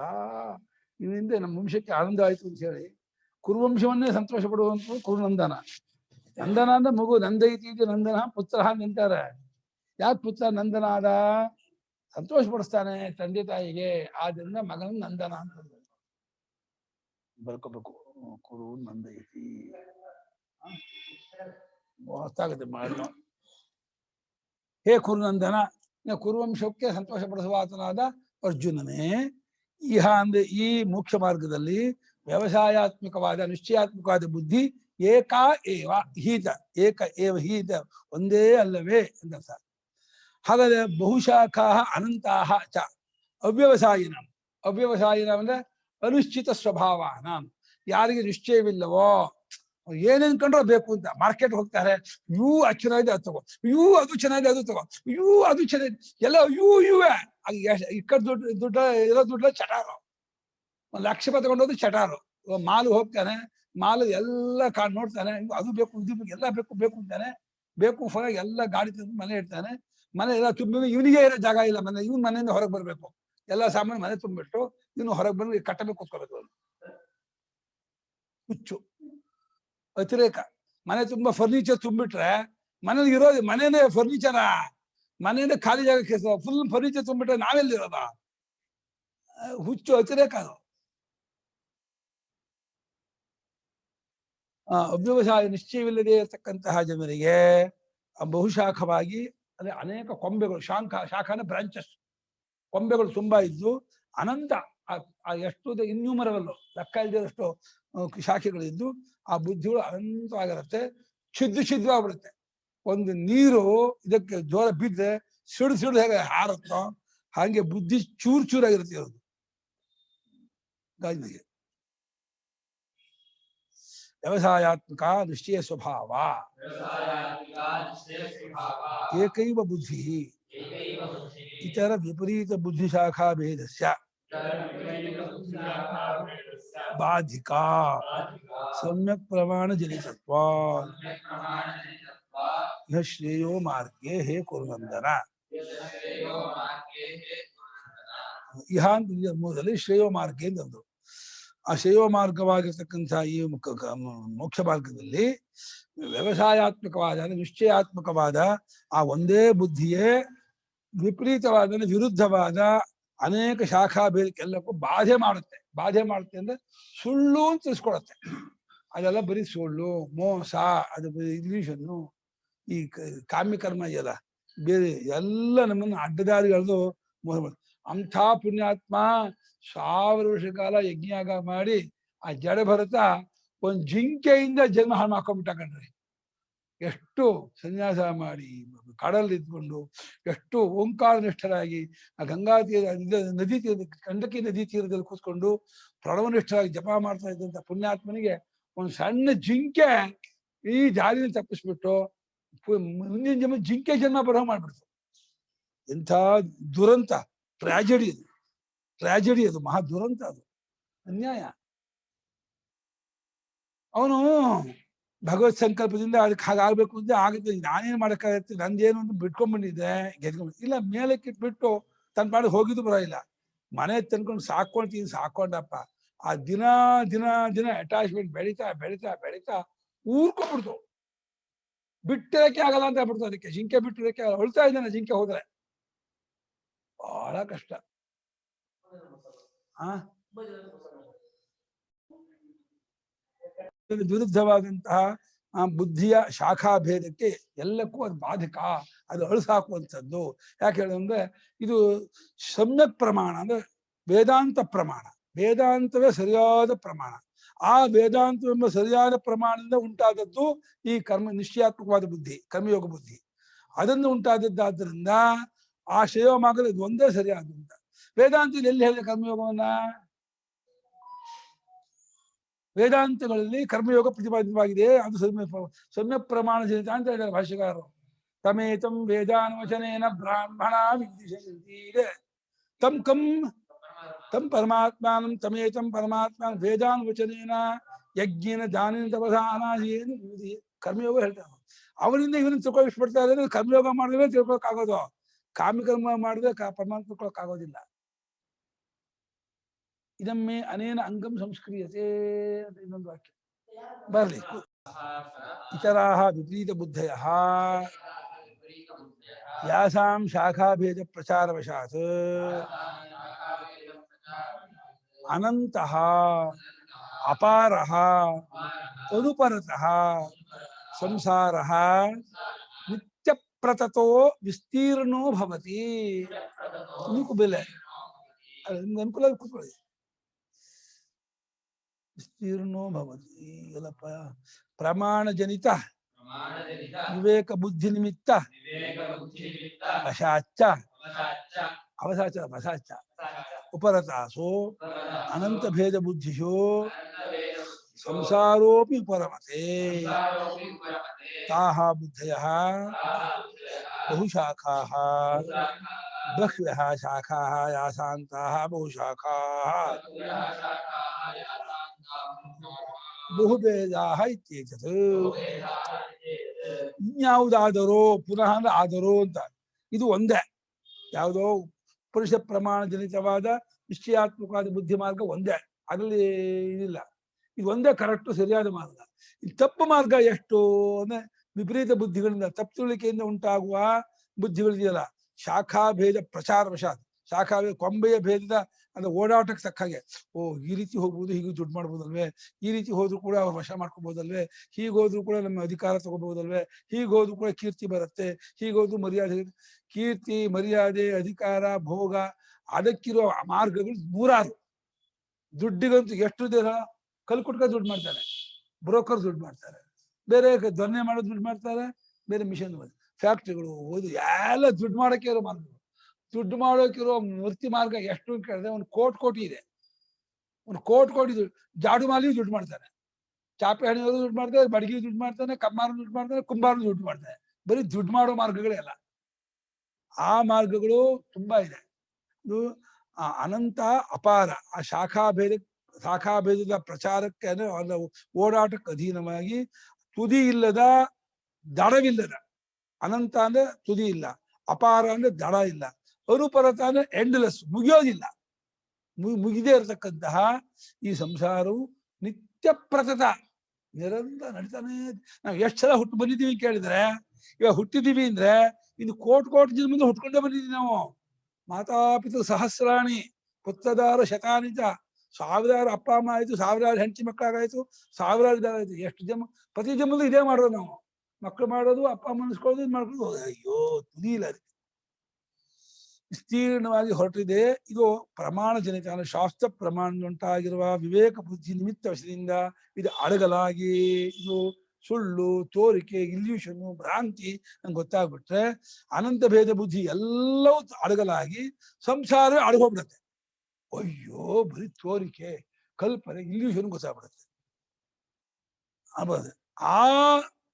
ಇವನಿಂದ ನಮ್ಮ ವಂಶಕ್ಕೆ ಆನಂದ ಆಯ್ತು ಅಂತ ಹೇಳಿ ಕುರುವಂಶವನ್ನೇ ಸಂತೋಷ ಪಡುವಂತ ಕುರುನಂದನ. ನಂದನ ಅಂದ್ರೆ ಮಗು. ನಂದೈತಿ ಇದು ನಂದನ, ಪುತ್ರ ನಿಂತಾರೆ. ಯಾಕೆ ಪುತ್ರ ನಂದನ ಆದ? ಸಂತೋಷ ಪಡಿಸ್ತಾನೆ ತಂದೆ ತಾಯಿಗೆ, ಆದ್ರಿಂದ ಮಗನ ನಂದನ ಅಂತ ಬರ್ಕೋಬೇಕು. ಕುರು ನಂದೈತಿ ಹೊತ್ತಾಗುತ್ತೆ ಮಾಡಲು. ಹೇ ಕುರುನಂದನ, ಕುರುವಂಶಕ್ಕೆ ಸಂತೋಷ ಪಡಿಸುವ ಆತನಾದ ಅರ್ಜುನನೇ, ಇಹ ಅಂದ್ರೆ ಈ ಮೋಕ್ಷ ಮಾರ್ಗದಲ್ಲಿ ವ್ಯವಸಾಯಾತ್ಮಕವಾದ ನಿಶ್ಚಯಾತ್ಮಕವಾದ ಬುದ್ಧಿ ಏಕಾ ಏವ ಹೀತ. ಏಕ ಏವ ಹೀತ, ಒಂದೇ ಅಲ್ಲವೇ ಅಂತ ಅರ್ಥ. ಹಾಗಾದ್ರೆ ಬಹುಶಾಖಾ ಅನಂತಾಹ ಚ ಅವ್ಯವಸಾಯಿನ. ಅವ್ಯವಸಾಯಿನ ಅಂದ್ರೆ ಅನಿಶ್ಚಿತ ಸ್ವಭಾವನ. ಯಾರಿಗೆ ನಿಶ್ಚಯವಿಲ್ಲವೋ, ಏನೇನ್ ಕಂಡ್ರೆ ಬೇಕು ಅಂತ ಮಾರ್ಕೆಟ್ ಹೋಗ್ತಾರೆ. ಅದು ಚೆನ್ನಾಗಿದೆ ಅದು ತಗೋ, ಅದು ಚೆನ್ನಾಗಿದೆ ಅದು ತಗೋ, ಅದು ಚೆನ್ನಾಗಿದೆ ಎಲ್ಲ ಇವೇ. ಇಕ್ಕದ ದುಡ್ಡ ಇರೋ ದುಡ್ಡ ಚಟಾರು. 1 ಲಕ್ಷ ರೂಪಾಯಿ ತಗೊಂಡೋದು ಚಟಾರು. ಮಾಲು ಹೋಗ್ತಾನೆ, ಮಾಲು ಎಲ್ಲ ನೋಡ್ತಾನೆ, ಅದು ಬೇಕು ಇದು ಬೇಕು ಎಲ್ಲ ಬೇಕು ಅಂತಾನೆ. ಬೇಕು ಹೊರಗೆ ಎಲ್ಲ ಗಾಡಿ ತಂದು ಮನೆ ಇಡ್ತಾನೆ. ಮನೆ ಎಲ್ಲ ತುಂಬ ಇವನಿಗೆ ಇರೋ ಜಾಗ ಇಲ್ಲ, ಮನೆ ಇವನ್ ಮನೆಯಿಂದ ಹೊರಗೆ ಬರ್ಬೇಕು, ಎಲ್ಲ ಸಾಮಾನು ಮನೆ ತುಂಬಿಟ್ಟು ಇವನು ಹೊರಗೆ ಬಂದು ಕಟ್ಟಬೇಕು, ಕೂತ್ಕೋಬೇಕು. ಅವನು ಹುಚ್ಚು, ಅತಿರೇಕ. ಮನೆ ತುಂಬಾ ಫರ್ನಿಚರ್ ತುಂಬಿಟ್ರೆ ಮನೇಲಿ ಇರೋದು ಮನೇನೆ ಫರ್ನಿಚರಾ, ಮನೇನೆ ಖಾಲಿ ಜಾಗಕ್ಕೆ ಫುಲ್ ಫರ್ನಿಚರ್ ತುಂಬಿಟ್ರೆ ನಾವೆಲ್ಲಿರೋದ? ಹುಚ್ಚು, ಅತಿರೇಕ ಅದು. ಅವ್ಯವಸಾಯ ನಿಶ್ಚಯವಿಲ್ಲದೆ ಇರತಕ್ಕಂತಹ ಜನರಿಗೆ ಬಹುಶಾಖವಾಗಿ ಅಂದ್ರೆ ಅನೇಕ ಕೊಂಬೆಗಳು, ಶಾಖನ ಬ್ರಾಂಚಸ್, ಕೊಂಬೆಗಳು ತುಂಬಾ ಇದ್ದು ಅನಂತ ಎಷ್ಟು ಇನ್ಯೂಮರಬಲ್, ಲೆಕ್ಕ ಇಲ್ಲದಷ್ಟು ಶಾಖೆಗಳಿದ್ದು ಆ ಬುದ್ಧಿಗಳು ಅನಂತವಾಗಿರುತ್ತೆ. ಛಿದ್ರವಾಗಿಬಿಡುತ್ತೆ. ಒಂದು ನೀರು ಇದಕ್ಕೆ ಜೋರ ಬಿದ್ದರೆ ಸಿಡಿದು ಹೇಗೆ ಹಾರುತ್ತೋ ಹಾಗೆ ಬುದ್ಧಿ ಚೂರಾಗಿರುತ್ತೆ ಇರೋದು ಗಾಜಿಗೆ. ವ್ಯವಸಾಯಾತ್ಮಕ ನಿಶ್ಚಯ ಸ್ವಭಾವ ಏಕೈವ ಬುದ್ಧಿ ಇತರ ವಿಪರೀತ ಬುದ್ಧಿಶಾಖಾ ಭೇದಸ್ಯ ಬಾಧಿಕಾ ಸಮ್ಯಕ್ ಪ್ರಮಾಣ ಜನಿತತ್ವ ಯಹ ಶ್ರೇಯೋ ಮಾರ್ಗೇ ಹೇ ಕುರುನಂದನ. ಮೂಲದಲ್ಲಿ ಶ್ರೇಯೋ ಮಾರ್ಗ ಎಂದಂದ್ರು. ಆ ಶ್ರೇಯೋ ಮಾರ್ಗವಾಗಿರ್ತಕ್ಕಂಥ ಈ ಮೋಕ್ಷ ಮಾರ್ಗದಲ್ಲಿ ವ್ಯವಸಾಯಾತ್ಮಕವಾದ ನಿಶ್ಚಯಾತ್ಮಕವಾದ ಆ ಒಂದೇ ಬುದ್ಧಿಯೇ ವಿಪರೀತವಾದ ವಿರುದ್ಧವಾದ ಅನೇಕ ಶಾಖಾ ಬೇರೆಲ್ಲಕ್ಕೂ ಬಾಧೆ ಮಾಡುತ್ತೆ. ಬಾಧೆ ಮಾಡುತ್ತೆ ಅಂದ್ರೆ ಸುಳ್ಳು ಅಂತ ತಿಳಿಸ್ಕೊಡತ್ತೆ. ಅದೆಲ್ಲ ಬರೀ ಸುಳ್ಳು, ಮೋಸ, ಅದು ಇಲ್ಯೂಷನ್ನು, ಈ ಕಾಮ್ಯಕರ್ಮ ಇದೆಯಲ್ಲ ಬೇರೆ ಎಲ್ಲ ನಮ್ಮನ್ನು ಅಡ್ಡದಾರಿಗಳದು ಮೋಸ ಮಾಡುತ್ತೆ. ಅಂಥ ಪುಣ್ಯಾತ್ಮ 1000 ವರ್ಷ ಕಾಲ ಯಜ್ಞಾಗ ಮಾಡಿ ಆ ಜಡ ಭರತ ಒಂದು ಜಿಂಕೆಯಿಂದ ಜನ್ಮ ಹಾಳು ಮಾಡ್ಕೊಂಡ್ಬಿಟ್ಟ ಕಣ್ರಿ. ಎಷ್ಟು ಸನ್ಯಾಸ ಮಾಡಿ ಕಾಡಲ್ಲಿ ಇದ್ಕೊಂಡು ಎಷ್ಟು ಓಂಕಾರ ನಿಷ್ಠರಾಗಿ ಆ ಗಂಗಾ ತೀರ ನದಿ ತೀರ ಕಂಡಕಿ ನದಿ ತೀರದಲ್ಲಿ ಕೂತ್ಕೊಂಡು ಪ್ರಣವನಿಷ್ಠರಾಗಿ ಜಪ ಮಾಡ್ತಾ ಇದ್ದಂತ ಪುಣ್ಯಾತ್ಮನಿಗೆ ಒಂದು ಸಣ್ಣ ಜಿಂಕೆ ಈ ದಾರಿಯಲ್ಲಿ ತಪ್ಪಿಸ್ಬಿಟ್ಟು ಮುಂದಿನ ಜನ್ಮ ಜಿಂಕೆ ಜನ್ಮ ಬರೋ ಮಾಡ್ಬಿಡ್ತು. ಎಂಥ ದುರಂತ, ಟ್ರಾಜಡಿ ಅದು, ಟ್ರಾಜಡಿ ಅದು, ಮಹಾ ದುರಂತ ಅದು, ಅನ್ಯಾಯ. ಅವನು ಭಗವತ್ ಸಂಕಲ್ಪದಿಂದ ಅದಕ್ಕೆ ಹಾಗಾಗ್ಬೇಕು ಅಂತ ಆಗುತ್ತೆ. ನಾನೇನ್ ಮಾಡಕ್ಕಾಗತ್ತೆ, ನಂದೇನು ಅಂತ ಬಿಟ್ಕೊಂಡ್ ಬಂದಿದ್ದೆ, ಗೆದ್ಕೊಂಡ್ ಇಲ್ಲ ಮೇಲಕ್ಕೆ ಇಟ್ಬಿಟ್ಟು ತನ್ನ ಪಾಡು ಹೋಗಿದ್ದು ಬರೋಲ್ಲ. ಮನೆ ತಂದ್ಕೊಂಡು ಸಾಕೊಂಡಪ್ಪ. ಆ ದಿನ ದಿನ ದಿನ ಅಟ್ಯಾಚ್ಮೆಂಟ್ ಬೆಳೀತಾ ಬೆಳೀತಾ ಬೆಳೀತಾ ಊರ್ಕೊಂಡ್ಬಿಡ್ತು. ಬಿಟ್ಟಿರಕ್ಕೆ ಆಗಲ್ಲ ಅಂತ ಆಗ್ಬಿಡ್ತು. ಅದಕ್ಕೆ ಜಿಂಕೆ ಬಿಟ್ಟಿರಕ್ಕೆ ಹೊಳ್ತಾ ಇದ್ದಾನೆ ಜಿಂಕೆ ಹೋದ್ರೆ. ಬಹಳ ಕಷ್ಟ. ವಿರುದ್ಧವಾದಂತಹ ಬುದ್ಧಿಯ ಶಾಖಾ ಭೇದಕ್ಕೆ ಎಲ್ಲಕ್ಕೂ ಅದು ಬಾಧಕ, ಅದು ಅಳಿಸಾಕುವಂಥದ್ದು. ಯಾಕೆ ಹೇಳಿದ್ರೆ ಇದು ಸಮ್ಯಕ್ ಪ್ರಮಾಣ ಅಂದ್ರೆ ವೇದಾಂತ ಪ್ರಮಾಣ. ವೇದಾಂತವೇ ಸರಿಯಾದ ಪ್ರಮಾಣ. ಆ ವೇದಾಂತವೆಂಬ ಸರಿಯಾದ ಪ್ರಮಾಣದಿಂದ ಉಂಟಾದದ್ದು ಈ ನಿಶ್ಚಯಾತ್ಮಕವಾದ ಬುದ್ಧಿ, ಕರ್ಮಯೋಗ ಬುದ್ಧಿ. ಅದನ್ನು ಉಂಟಾದದ್ದಾದ್ರಿಂದ ಆ ಶ್ರೇಯೋಮಾರ್ಗದ ಇದು ಒಂದೇ ಸರಿಯಾದಂತ. ವೇದಾಂತದಲ್ಲಿ ಎಲ್ಲಿ ಹೇಳಿದೆ ಕರ್ಮಯೋಗವನ್ನ? ವೇದಾಂತಗಳಲ್ಲಿ ಕರ್ಮಯೋಗ ಪ್ರತಿಪಾದಿತವಾಗಿದೆ. ಅದು ಸಮ್ಯ ಪ್ರಮಾಣ ಜನಿತ ಅಂತ ಹೇಳಿದ್ದಾರೆ ಭಾಷ್ಯಕಾರರು. ತಮೇತಂ ವೇದಾನುವಚನೇನ ಬ್ರಾಹ್ಮಣ ವಿದ್ಯುಷಂತಿ ತಂ ಪರಮಾತ್ಮಾನಂ ತಮೇತಂ ಪರಮಾತ್ಮ ವೇದಾನುವಚನೇನ ಯಜ್ಞೇನ ದಾನೇನ ತಪಸಾ ಅನಾದಿಯೇನು ಕರ್ಮಯೋಗ ಹೇಳ್ತಾರೆ. ಅವರಿಂದ ಇವರನ್ನು ತಿಳ್ಕೊಳ್ಬಿಡ್ತಾರೆ ಅಂದ್ರೆ ಕರ್ಮಯೋಗ ಮಾಡಿದ್ರೆ ತಿಳ್ಕೊಳಕ್ಕಾಗೋದು. ಕಾಮ್ಯಕರ್ಮ ಮಾಡಿದ್ರೆ ಪರಮಾತ್ಮ ತಿಳ್ಕೊಳಕ್ಕಾಗೋದಿಲ್ಲ. ಇದಮ್ಮೆ ಅನೇನ ಅಂಗಂ ಸಂಸ್ಕ್ರಿಯತೆ ಅಂತ ಇನ್ನೊಂದು ವಾಕ್ಯ ಬರ್ಲಿ. ಇತರಾಹ ವಿಪರೀತ ಬುದ್ಧಯಃ ಯಾಸಾಂ ಶಾಖಾಭೇದ ಪ್ರಚಾರವಶಾತ್ ಅನಂತಃ ಅಪಾರಃ ತದುಪರತಃ ಸಂಸಾರಃ ನಿತ್ಯಪ್ರತತೋ ವಿಸ್ತೀರ್ಣೋ ಭವತಿ. ನಿಮಗೂ ಬೆಲೆ ಅನುಕೂಲ ಕೂತ್ಕೊಳ್ಳಿ. ವಿಸ್ತೀರ್ಣೋ ಭವತಿ ಎಲ್ಲಪ್ಪ ಪ್ರಮಾಣ ಜನಿತ ವಿವೇಕ ಬುದ್ಧಿ ನಿಮಿತ್ತ ವಶಾಚ್ಚ ಅವಸಾಚ ವಸಾಚ್ಚ ಉಪರತಾಸೋ ಅನಂತ ಭೇದ ಬುದ್ಧಿಶೋ ಸಂಸಾರೋಪಿ ಉಪರಮತೆ ತಾಹ ಬುದ್ಧಯಃ ಬಹುಶಾಖಾಃ ಬಹ್ವ್ಯಃ ಶಾಖಾಃ ಯಾಸಾಂತಾಃ ಬಹುಶಾಖಾಃ ಬಹುಭೇದಾಃ ಇತ್ಯೇತತ್. ಇನ್ಯಾವುದಾದರೋ ಪುನಃ ಅಂದ್ರೆ ಆದರೋ ಅಂತ. ಇದು ಒಂದೇ, ಯಾವುದೋ ಪುರುಷ ಪ್ರಮಾಣ ಜನಿತವಾದ ನಿಶ್ಚಯಾತ್ಮಕವಾದ ಬುದ್ಧಿ ಮಾರ್ಗ ಒಂದೇ, ಅದರಲ್ಲಿ ಇದಿಲ್ಲ. ಇದು ಒಂದೇ ಕರೆಕ್ಟ್ ಸರಿಯಾದ ಮಾರ್ಗ. ಈ ತಪ್ಪು ಮಾರ್ಗ ಎಷ್ಟು ಅಂದ್ರೆ ವಿಪರೀತ ಬುದ್ಧಿಗಳಿಂದ, ತಪ್ಪು ತಿಳುವಳಿಕೆಯಿಂದ ಉಂಟಾಗುವ ಬುದ್ಧಿಗಳಿದೆಯಲ್ಲ, ಶಾಖಾ ಭೇದ ಪ್ರಚಾರ ವಶಾತ್, ಶಾಖಾ ಕೊಂಬೆಯ ಭೇದದ ಅಂದ್ರೆ ಓಡಾಟಕ್ಕೆ ತಕ್ಕ ಹಾಗೆ, ಓ ಈ ರೀತಿ ಹೋಗ್ಬೋದು, ಹೀಗೆ ದುಡ್ಡು ಮಾಡ್ಬೋದಲ್ವೇ, ಈ ರೀತಿ ಹೋದ್ರು ಕೂಡ ವಶ ಮಾಡ್ಕೋಬಹುದಲ್ವೇ, ಹೀಗೋದ್ರು ಕೂಡ ನಮ್ಮ ಅಧಿಕಾರ ತಗೋಬಹುದಲ್ವೇ, ಹೀಗೋದ್ರು ಕೂಡ ಕೀರ್ತಿ ಬರುತ್ತೆ, ಹೀಗೋದ್ರು ಮರ್ಯಾದೆ. ಕೀರ್ತಿ, ಮರ್ಯಾದೆ, ಅಧಿಕಾರ, ಭೋಗ ಅದಕ್ಕಿರೋ ಮಾರ್ಗಗಳು ನೂರಾರು. ದುಡ್ಡಿಗಂತೂ ಎಷ್ಟು ದೇಹ, ಕಲ್ ಕುಟ್ಕ ದುಡ್ಡು ಮಾಡ್ತಾರೆ, ಬ್ರೋಕರ್ ದುಡ್ಡು ಮಾಡ್ತಾರೆ, ಬೇರೆ ದೊನ್ನೆ ಮಾಡೋದು ದುಡ್ಡು ಮಾಡ್ತಾರೆ, ಬೇರೆ ಮಿಷನ್ ಫ್ಯಾಕ್ಟ್ರಿಗಳು ಓದು ಎಲ್ಲ ದುಡ್ಡು ಮಾಡೋಕೆ ಇರೋ ಮಾರ್ಗಗಳು. ದುಡ್ಡು ಮಾಡೋಕಿರೋ ಮೂರ್ತಿ ಮಾರ್ಗ ಎಷ್ಟು ಕೇಳಿದ್ರೆ ಒಂದು ಕೋಟಿ ಇದೆ. ಒಂದು ಕೋಟಿ ದುಡ್ಡು. ಜಾಡು ಮಾಲಿಯೂ ದುಡ್ಡು ಮಾಡ್ತಾನೆ, ಚಾಪೆ ಹಣಿಯವರು ದುಡ್ಡು ಮಾಡ್ತಾರೆ, ಬಡಗಿ ದುಡ್ಡು ಮಾಡ್ತಾನೆ, ಕಮ್ಮಾರು ದುಡ್ಡು ಮಾಡ್ತಾನೆ, ಕುಂಬಾರು ದುಡ್ಡು ಮಾಡ್ತಾನೆ. ಬರೀ ದುಡ್ಡು ಮಾಡೋ ಮಾರ್ಗಗಳೇ ಅಲ್ಲ, ಆ ಮಾರ್ಗಗಳು ತುಂಬಾ ಇದೆ. ಇದು ಅನಂತ ಅಪಾರ. ಆ ಶಾಖಾಭೇದದ ಪ್ರಚಾರಕ್ಕೆ ಅಂದ್ರೆ ಓಡಾಟಕ್ಕೆ ಅಧೀನವಾಗಿ ತುದಿ ಇಲ್ಲದ, ದಡವಿಲ್ಲದ. ಅನಂತ ಅಂದ್ರೆ ತುದಿ ಇಲ್ಲ, ಅಪಾರ ಅಂದ್ರೆ ದಡ ಇಲ್ಲ, ಅನುಪರತ ಅಂದ್ರೆ ಎಂಡ್ಲೆಸ್, ಮುಗಿಯೋದಿಲ್ಲ. ಮುಗಿದೇ ಇರತಕ್ಕಂತಹ ಈ ಸಂಸಾರವು ನಿತ್ಯ ಪ್ರತತ ನಿರಂತರ ನಡೀತಾನೆ. ನಾವು ಎಷ್ಟು ಸಲ ಹುಟ್ಟು ಬಂದಿದ್ದೀವಿ ಕೇಳಿದ್ರೆ, ಇವಾಗ ಹುಟ್ಟಿದೀವಿ ಅಂದ್ರೆ ಇನ್ನು ಕೋಟಿ ಜನ್ಮದಿಂದ ಹುಟ್ಕೊಂಡೇ ಬಂದಿದ್ದೀವಿ ನಾವು. ಮಾತಾಪಿತೃ ಸಹಸ್ರಾಣಿ ಪುತ್ರದಾರ ಶತಾನಿತ, ಸಾವಿರಾರು ಅಪ್ಪ ಅಮ್ಮ ಆಯ್ತು, ಸಾವಿರಾರು ಹೆಂಡತಿ ಮಕ್ಕಳಾಗಾಯ್ತು, ಸಾವಿರಾರು ಇದಾಗಾಯ್ತು. ಎಷ್ಟು ಜನ್ಮ, ಪ್ರತಿ ಜನ್ಮದಲ್ಲೂ ಇದೇ ಮಾಡೋದು ನಾವು. ಮಕ್ಕಳು ಮಾಡೋದು, ಅಪ್ಪ ಅಮ್ಮ ಅನ್ಸ್ಕೊಳ್ಳೋದು, ಇದು ಮಾಡ್ಕೊಳ್ಳೋದು. ಅಯ್ಯೋ ತುದಿ ಇಲ್ಲ ಅದಕ್ಕೆ. ವಿಸ್ತೀರ್ಣವಾಗಿ ಹೊರಟಿದೆ. ಇದು ಪ್ರಮಾಣ ಜನಿತ ಅಂದ್ರೆ ಶಾಸ್ತ್ರ ಪ್ರಮಾಣದುಂಟಾಗಿರುವ ವಿವೇಕ ಬುದ್ಧಿ ನಿಮಿತ್ತ ವಶದಿಂದ ಇದು ಅಡಗಲಾಗಿ, ಇದು ಸುಳ್ಳು, ತೋರಿಕೆ, ಇಲ್ಯೂಷನ್, ಭ್ರಾಂತಿ ನಂಗೆ ಗೊತ್ತಾಗ್ಬಿಟ್ರೆ ಅನಂತ ಭೇದ ಬುದ್ಧಿ ಎಲ್ಲವೂ ಅಡಗಲಾಗಿ ಸಂಸಾರವೇ ಅಡಗೋಗ್ಬಿಡತ್ತೆ. ಅಯ್ಯೋ ಬರೀ ತೋರಿಕೆ, ಕಲ್ಪನೆ, ಇಲ್ಯೂಷನ್ ಗೊತ್ತಾಗ್ಬಿಡತ್ತೆ. ಆಗ್ಬೋದು. ಆ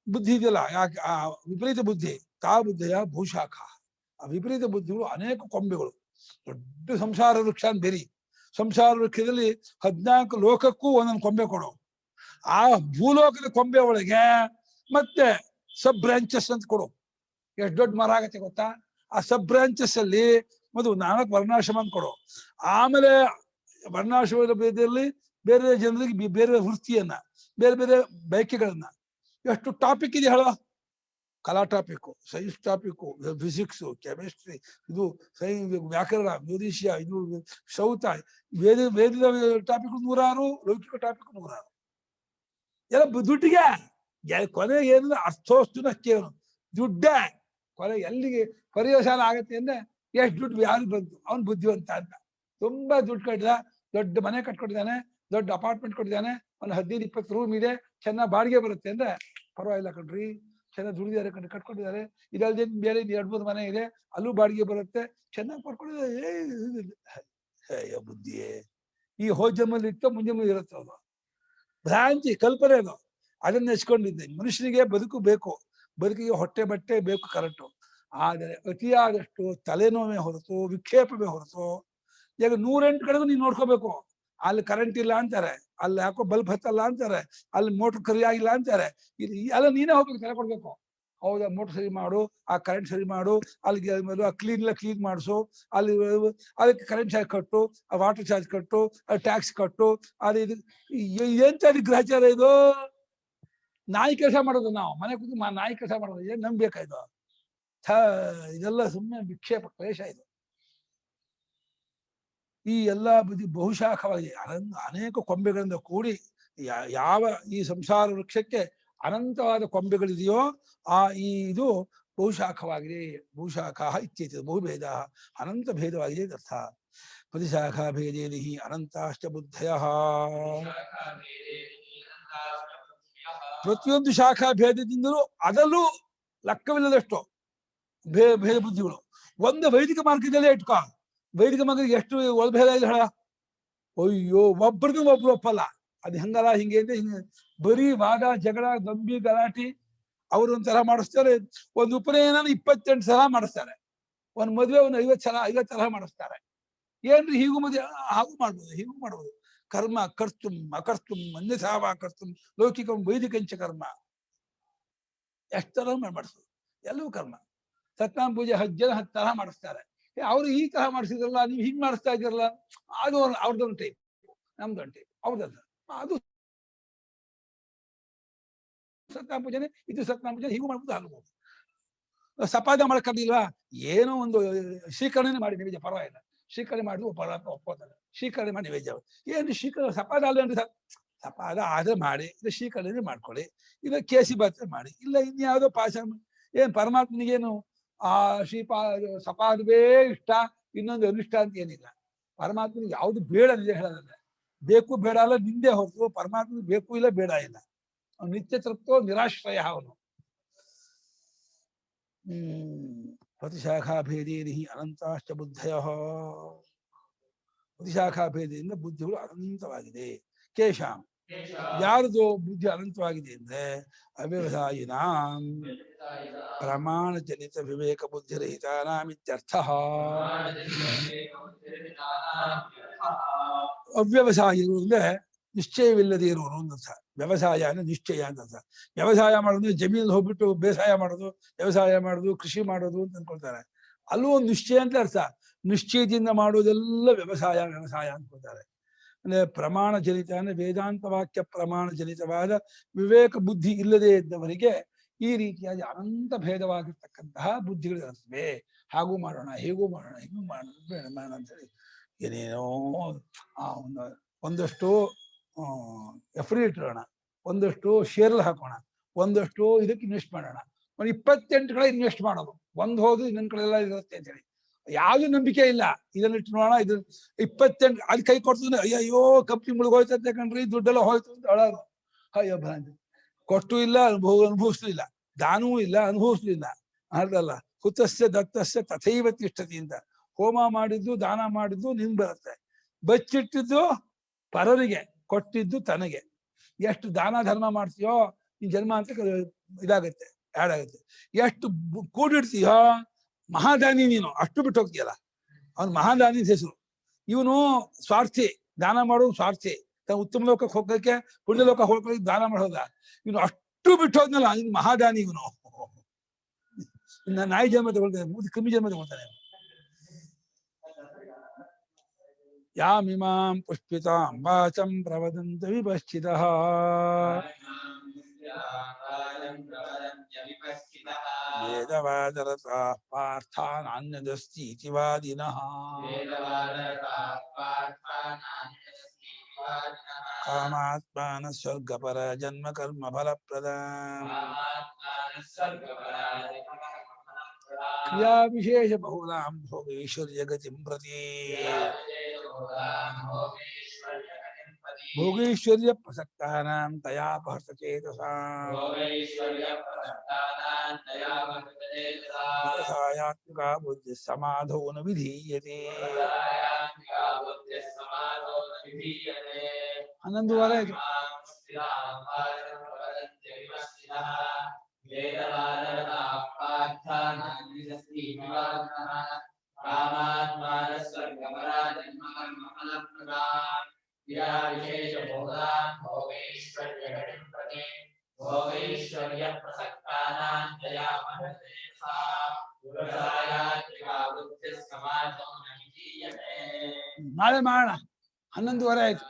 ಬುದ್ಧಿ ಇದೆಯಲ್ಲ, ಯಾಕೆ ಆ ವಿಪರೀತ ಬುದ್ಧಿ, ತಾ ಬುದ್ಧಿಯ ಭೂಶಾಖ. ಆ ವಿಪರೀತ ಬುದ್ಧಿಗಳು ಅನೇಕ ಕೊಂಬೆಗಳು. ದೊಡ್ಡ ಸಂಸಾರ ವೃಕ್ಷ ಅಂತ ಬೇರಿ. ಸಂಸಾರ ವೃಕ್ಷದಲ್ಲಿ 14 ಲೋಕಕ್ಕೂ ಒಂದೊಂದು ಕೊಂಬೆ ಕೊಡು. ಆ ಭೂಲೋಕದ ಕೊಂಬೆ ಒಳಗೆ ಮತ್ತೆ ಸಬ್ ಬ್ರಾಂಚಸ್ ಅಂತ ಕೊಡು. ಎಷ್ಟು ದೊಡ್ಡ ಮರ ಆಗತ್ತೆ ಗೊತ್ತಾ? ಆ ಸಬ್ ಬ್ರಾಂಚಸ್ ಅಲ್ಲಿ ಮತ್ತು 4 ವರ್ಣಾಶ್ರಮ ಅಂತ ಕೊಡು. ಆಮೇಲೆ ವರ್ಣಾಶ್ರಮದ ಭೇದದಲ್ಲಿ ಬೇರೆ ಜನರಿಗೆ ಬೇರೆ ವೃತ್ತಿಯನ್ನ, ಬೇರೆ ಬೇರೆ ಬಯಕೆಗಳನ್ನ. ಎಷ್ಟು ಟಾಪಿಕ್ ಇದೆ ಹೇಳೋ. ಕಲಾ topic, science topic, physics, chemistry, ಇದು ವ್ಯಾಕರಣ, ಜ್ಯೋತಿಷ್ಯ, ಇದು ಸೌತ, ವೇದದ ಟಾಪಿಕ್ 100, ಲೌಕಿಕ ಟಾಪಿಕ್ 100. ಎಲ್ಲ ದುಡ್ಡಿಗೆ. ಕೊನೆಗೆ ಏನಂದ್ರೆ ಅರ್ಥೋಸ್ತುನ ಕೇವನು ದುಡ್ಡೇ. ಕೊನೆ ಎಲ್ಲಿಗೆ ಪರ್ಯವಸಾನ ಆಗತ್ತೆ ಅಂದ್ರೆ ಎಷ್ಟು ದುಡ್ಡು ಯಾರಿಗೆ ಬಂತು, ಅವನ್ ಬುದ್ಧಿವಂತ ಅಂತ. ತುಂಬಾ ದುಡ್ಡು ಕಟ್ಟಿದ, ದೊಡ್ಡ ಮನೆ ಕಟ್ಕೊಟ್ಟಿದ್ದಾನೆ, ದೊಡ್ಡ ಅಪಾರ್ಟ್ಮೆಂಟ್ ಕೊಟ್ಟಿದ್ದಾನೆ, ಒಂದು 15-20 ರೂಮ್ ಇದೆ, ಚೆನ್ನಾಗಿ ಬಾಡಿಗೆ ಬರುತ್ತೆ ಅಂದ್ರೆ ಪರವಾಗಿಲ್ಲ ಕಣ್ರಿ, ಚೆನ್ನಾಗಿ ದುಡಿದಾರೆ ಕಟ್ಕೊಂಡಿದ್ದಾರೆ. ಇದಲ್ಲದೆ ಬೇರೆ 2-3 ಮನೆ ಇದೆ, ಅಲ್ಲೂ ಬಾಡಿಗೆ ಬರುತ್ತೆ, ಚೆನ್ನಾಗಿ ಪಡ್ಕೊಂಡಿದ್ದಾರೆ. ಬುದ್ಧಿಯೇ ಈ ಹೋಜಮ್ಮಲ್ಲಿ ಇತ್ತು, ಮುಂಜಾನೆ ಇರುತ್ತೆ. ಅದು ಭ್ರಾಂತಿ, ಕಲ್ಪನೆ. ಅದು ಅದನ್ನ ನೆಚ್ಕೊಂಡಿದ್ದೆ. ಮನುಷ್ಯನಿಗೆ ಬದುಕು ಬೇಕು, ಬದುಕಿಗೆ ಹೊಟ್ಟೆ ಬಟ್ಟೆ ಬೇಕು, ಕರೆಕ್ಟು. ಆದರೆ ಅತಿಯಾದಷ್ಟು ತಲೆನೋವೇ ಹೊರತು, ವಿಕ್ಷೇಪವೇ ಹೊರತು. ಈಗ 108 ಕಡೆಗೂ ನೀನ್ ನೋಡ್ಕೋಬೇಕು. ಅಲ್ಲಿ ಕರೆಂಟ್ ಇಲ್ಲ ಅಂತಾರೆ, ಅಲ್ಲಿ ಯಾಕೋ ಬಲ್ಬ್ ಹತ್ತಲ್ಲ ಅಂತಾರೆ, ಅಲ್ಲಿ ಮೋಟರ್ ಕರಿಯಾಗಿಲ್ಲ ಅಂತಾರೆ. ಇದು ಎಲ್ಲ ನೀನೇ ಹೋಗ್ಬೇಕು, ತಲೆ ಕೊಡ್ಬೇಕು. ಹೌದಾ, ಮೋಟರ್ ಸರಿ ಮಾಡು, ಆ ಕರೆಂಟ್ ಸರಿ ಮಾಡು, ಅಲ್ಲಿಗೆ ಕ್ಲೀನ್ ಮಾಡಿಸು, ಅಲ್ಲಿ ಅದಕ್ಕೆ ಕರೆಂಟ್ ಚಾರ್ಜ್ ಕಟ್ಟು, ಆ ವಾಟರ್ ಚಾರ್ಜ್ ಕಟ್ಟು, ಟ್ಯಾಕ್ಸ್ ಕಟ್ಟು, ಅದು ಇದು ಎಂತ ಗ್ರಹಚಾರ ಇದು. ನಾಯಿ ಕೆಲಸ ಮಾಡೋದು ನಾವು, ಮನೆ ಕೂತು ನಾಯಿ ಕೆಲಸ ಮಾಡೋದು. ಏನ್ ನಂಬೇಕಾಯ್ತು? ಇದೆಲ್ಲ ಸುಮ್ಮನೆ ವಿಕ್ಷೇಪ, ಕ್ಲೇಶ ಇದು. ಈ ಎಲ್ಲಾ ಬುದ್ಧಿ ಬಹುಶಾಖವಾಗಿ ಅನೇಕ ಕೊಂಬೆಗಳಿಂದ ಕೂಡಿ ಯಾವ ಈ ಸಂಸಾರ ವೃಕ್ಷಕ್ಕೆ ಅನಂತವಾದ ಕೊಂಬೆಗಳಿದೆಯೋ ಆ ಇದು ಬಹುಶಾಖವಾಗಿದೆ. ಭೂಶಾಖ ಇತ್ಯೇತ ಬಹುಭೇದ, ಅನಂತ ಭೇದವಾಗಿದೆ ಅರ್ಥ. ಪ್ರತಿಶಾಖಾ ಭೇದೇದಿ ಅನಂತಾಷ್ಟ ಬುದ್ಧಯ. ಪ್ರತಿಯೊಂದು ಶಾಖಾ ಭೇದದಿಂದಲೂ ಅದಲ್ಲೂ ಲೆಕ್ಕವಿಲ್ಲದಷ್ಟು ಭೇದ ಬುದ್ಧಿಗಳು. ಒಂದು ವೈದಿಕ ಮಾರ್ಗದಲ್ಲೇ ಇಟ್ಕೋ. ವೈದಿಕ ಮಾರ್ಗಕ್ಕೆ ಎಷ್ಟು ಒಳಭೇದ ಇಲ್ಲ ಹೇಳ. ಅಯ್ಯೋ, ಒಬ್ರದ್ದು ಒಬ್ರು ಒಪ್ಪಲ್ಲ. ಅದು ಹೆಂಗಲ್ಲ ಹಿಂಗೆ ಅಂತ ಹಿಂಗೆ ಬರೀ ವಾದ, ಜಗಳ, ಗಂಭೀ, ಗಲಾಟಿ. ಅವ್ರು ಒಂಥರ ಮಾಡಿಸ್ತಾರೆ. ಒಂದು ಉಪನಯನ 28 ಸಲ ಮಾಡಿಸ್ತಾರೆ. ಒಂದ್ ಮದುವೆ 50 ಸಲ ಮಾಡಿಸ್ತಾರೆ. ಏನ್ರಿ ಹೀಗೂ ಮದುವೆ, ಹಾಗೂ ಮಾಡ್ಬೋದು, ಹೀಗೂ ಮಾಡ್ಬೋದು. ಕರ್ಮ ಕರ್ತುಂ ಅಕರ್ತುಂ ಅನ್ಯಥಾವಾ ಕರ್ತುಂ ಲೌಕಿಕಂ ವೈದಿಕಂಚ ಕರ್ಮ. ಎಷ್ಟು ತರ ಮಾಡಿಸೋದು, ಎಲ್ಲವೂ ಕರ್ಮ. ಸತ್ಯನಾರಾಯಣ ಪೂಜೆ 10 ಜನ 10 ತರಹ ಮಾಡಿಸ್ತಾರೆ. ಅವ್ರು ಈ ತರಹ ಮಾಡಿಸಿದ್ರಲ್ಲ, ನೀವು ಹಿಂಗ್ ಮಾಡಿಸ್ತಾ ಇದ್ದೀರಲ್ಲ, ಅದು ಅವ್ರದ್ದೊಂದು ಟೈಪ್, ನಮ್ದೊಂದು ಟೈಪ್, ಅವ್ರದ್ದು ಅದು ಸತ್ಯನಾರಾಯಣ ಪೂಜೆನೆ, ಇದು ಸತ್ಯನಾರಾಯಣ ಪೂಜೆ, ಹೀಗೂ ಮಾಡ್ಬೋದು ಹಾಗಬಹುದು. ಸಪಾದ ಮಾಡ್ಕೊಂಡಿಲ್ವಾ, ಏನೋ ಒಂದು ಶ್ರೀಕರಣೆ ಮಾಡಿ ನೈವೇದ್ಯ ಪರವಾಗಿಲ್ಲ, ಶ್ರೀಕರಣೆ ಮಾಡಿದ್ರು ಒಪ್ಕೋತಾರೆ, ಶ್ರೀಕರಣೆ ಮಾಡಿ ನೈವೇದ್ಯ. ಏನು ಶ್ರೀಕರಣ ಸಪಾದ ಅಲ್ಲ, ಸಪಾದ ಆದ್ರೆ ಮಾಡಿ, ಇಲ್ಲ ಶ್ರೀಕರಣೆ ಮಾಡ್ಕೊಳ್ಳಿ, ಇಲ್ಲ ಕೇಸಿ ಬಾತ್ ಮಾಡಿ, ಇಲ್ಲ ಇನ್ಯಾವುದೋ ಪಾಶ. ಏನ್ ಪರಮಾತ್ಮನಿಗೇನು ಆ ಸಪಾದವೇ ಇಷ್ಟ, ಇನ್ನೊಂದು ಅನಿಷ್ಟ ಅಂತ ಏನಿಲ್ಲ. ಪರಮಾತ್ಮನಿಗೆ ಯಾವ್ದು ಬೇಡ ನಿಜ ಹೇಳೋದಲ್ಲ, ಬೇಕು ಬೇಡ ಅಲ್ಲ ನಿಂದೆ ಹೊರತು ಪರಮಾತ್ಮನಿಗೆ ಬೇಕು ಇಲ್ಲ ಬೇಡ ಇಲ್ಲ, ಅವನು ನಿತ್ಯ ತೃಪ್ತೋ ನಿರಾಶ್ರಯ ಅವನು. ಪ್ರತಿಶಾಖಾಭೇದೇನಿ ಅನಂತಾಶ್ಚ ಬುದ್ಧಯ. ಪ್ರತಿಶಾಖಾಭೇದದಿಂದ ಬುದ್ಧಿಗಳು ಅನಂತವಾಗಿದೆ. ಕೇಶಾಂ, ಯಾರದು ಬುದ್ಧಿ ಅನಂತವಾಗಿದೆ ಅಂದ್ರೆ ಅವ್ಯವಸಾಯಿನ ಪ್ರಮಾಣ ಜನಿತ ವಿವೇಕ ಬುದ್ಧಿರಹಿತಾನಾಮಿತ್ಯರ್ಥ. ಅವ್ಯವಸಾಯಿಗಳು ಅಂದ್ರೆ ನಿಶ್ಚಯವಿಲ್ಲದೆ ಇರುವನು ಅಂತ. ವ್ಯವಸಾಯ ಅಂದ್ರೆ ನಿಶ್ಚಯ ಅಂತ ಅರ್ಥ. ವ್ಯವಸಾಯ ಮಾಡೋದು ಜಮೀನಲ್ಲಿ ಹೋಗ್ಬಿಟ್ಟು ಬೇಸಾಯ ಮಾಡೋದು, ವ್ಯವಸಾಯ ಮಾಡೋದು, ಕೃಷಿ ಮಾಡೋದು ಅಂತ ಅನ್ಕೊಳ್ತಾರೆ. ಅಲ್ಲೂ ಒಂದು ನಿಶ್ಚಯ ಅಂತ ಅರ್ಥ. ನಿಶ್ಚಯದಿಂದ ಮಾಡುವುದೆಲ್ಲ ವ್ಯವಸಾಯ ವ್ಯವಸಾಯ ಅನ್ಕೊಳ್ತಾರೆ. ಅಂದ್ರೆ ಪ್ರಮಾಣ ಜನಿತ ಅಂದ್ರೆ ವೇದಾಂತ ವಾಕ್ಯ ಪ್ರಮಾಣ ಜನಿತವಾದ ವಿವೇಕ ಬುದ್ಧಿ ಇಲ್ಲದೆ ಇದ್ದವರಿಗೆ ಈ ರೀತಿಯಾಗಿ ಅನಂತ ಭೇದವಾಗಿರ್ತಕ್ಕಂತಹ ಬುದ್ಧಿಗಳಿರುತ್ತವೆ. ಹಾಗೂ ಮಾಡೋಣ, ಹೇಗೂ ಮಾಡೋಣ, ಹೀಗೂ ಮಾಡೋಣ ಅಂತ ಹೇಳಿ ಏನೇನೋ ಒಂದಷ್ಟು ಎಫ್ಡಿ ಇಟ್ಟೋಣ, ಒಂದಷ್ಟು ಶೇರ್ಲ್ ಹಾಕೋಣ, ಒಂದಷ್ಟು ಇದಕ್ಕೆ ಇನ್ವೆಸ್ಟ್ ಮಾಡೋಣ. ಒಂದು 28 ಕಡೆ ಇನ್ವೆಸ್ಟ್ ಮಾಡೋದು, ಒಂದು ಹೋದು ಇನ್ನೊಂದ್ ಕಡೆ ಎಲ್ಲ ಇರುತ್ತೆ ಅಂತ ಹೇಳಿ. ಯಾವ್ದು ನಂಬಿಕೆ ಇಲ್ಲ, ಇದನ್ನ ಇಟ್ಟು ನೋಡೋಣ, ಇದು 28 ಅದು ಕೈ ಕೊಡ್ತದೆ, ಅಯ್ಯೋ ಕಂಪ್ನಿ ಮುಳುಗೋಯ್ತಂತೆ ಕಣ್ರಿ, ದುಡ್ಡೆಲ್ಲ ಹೋಯ್ತು ಅಂತ ಹೇಳೋದು. ಅಯ್ಯೋ ಭ್ರಾಂತಿ. ಕೊಟ್ಟು ಇಲ್ಲ, ಅನುಭವಿಸ್ಲೂ ಇಲ್ಲ, ದಾನವೂ ಇಲ್ಲ, ಅನುಭವಿಸ್ಲೂ ಇಲ್ಲ. ಅರ್ಧಲ್ಲ ಹುತಸ್ಯ ದತ್ತಸ್ಯ ತಥೈವ ತಿಷ್ಠತಿ ಅಂತ. ಹೋಮ ಮಾಡಿದ್ದು ದಾನ ಮಾಡಿದ್ದು ನಿನ್ ಬರುತ್ತೆ, ಬಚ್ಚಿಟ್ಟಿದ್ದು ಪರರಿಗೆ, ಕೊಟ್ಟಿದ್ದು ತನಗೆ. ಎಷ್ಟು ದಾನ ಧರ್ಮ ಮಾಡ್ತೀಯೋ ಈ ಜನ್ಮ ಅಂತ ಇದಾಗುತ್ತೆ, ಆ್ಯಡ್ ಆಗುತ್ತೆ. ಎಷ್ಟು ಕೂಡಿಡ್ತೀಯೋ ಮಹಾದಾನಿ ನೀನು, ಅಷ್ಟು ಬಿಟ್ಟು ಹೋಗ್ತೀಯಲ್ಲ, ಅವನು ಮಹಾದಾನಿ ಹೆಸರು. ಇವನು ಸ್ವಾರ್ಥಿ, ದಾನ ಮಾಡೋದು ಸ್ವಾರ್ಥಿ, ಉತ್ತಮ ಲೋಕಕ್ಕೆ ಹೋಗೋಕೆ ಪುಣ್ಯ ಲೋಕ ಹೋಗೋಕೆ ದಾನ ಮಾಡೋದ. ಇವನು ಅಷ್ಟು ಬಿಟ್ಟು ಹೋದ್ನಲ್ಲ, ಇನ್ನು ಮಹಾದಾನಿ ಇವನು. ಇನ್ನ ನಾಯಿ ಜನ್ಮ ತಗೊಳ್ತಾನೆ, ಕ್ರಿಮಿ ಜನ್ಮ ತಗೊಳ್ತಾನೆ. ಯಾಮಿಮಾಂ ಪುಷ್ಪಿತಾಂ ವಾಚಂ ಪ್ರವದಂತ ವಿಪಶ್ಚಿತಃ ವೇದವಾದರತಾಃ ಪಾರ್ಥಾನಾನ್ಯದಸ್ತೀತಿ ವಾದಿನಃ. ಕಾಮಾತ್ಮಾನ ಸ್ವರ್ಗಪರ ಜನ್ಮ ಕರ್ಮ ಫಲಪ್ರದಾಂ ಕ್ರಿಯಾ ವಿಶೇಷ ಬಹುಲಾಂ ಭೋಗೈಶ್ವರ್ಯ ಗತಿಂ ಪ್ರತಿ. ಭೋಗೈಶ್ವರ್ಯ ಪ್ರಸಕ್ತಾನಾಂ ತಯಾಪಹೃತ ಚೇತಸಾಂ ವ್ಯವಸಾಯಾತ್ಮಿಕ ಬುದ್ಧಿ ಸಮಾಧೋ ನ ವಿಧೀಯತೆ. 11:15 ಆಯ್ತು. ನಾಳೆ ಮಾಡೋಣ. 11:15 ಆಯ್ತು.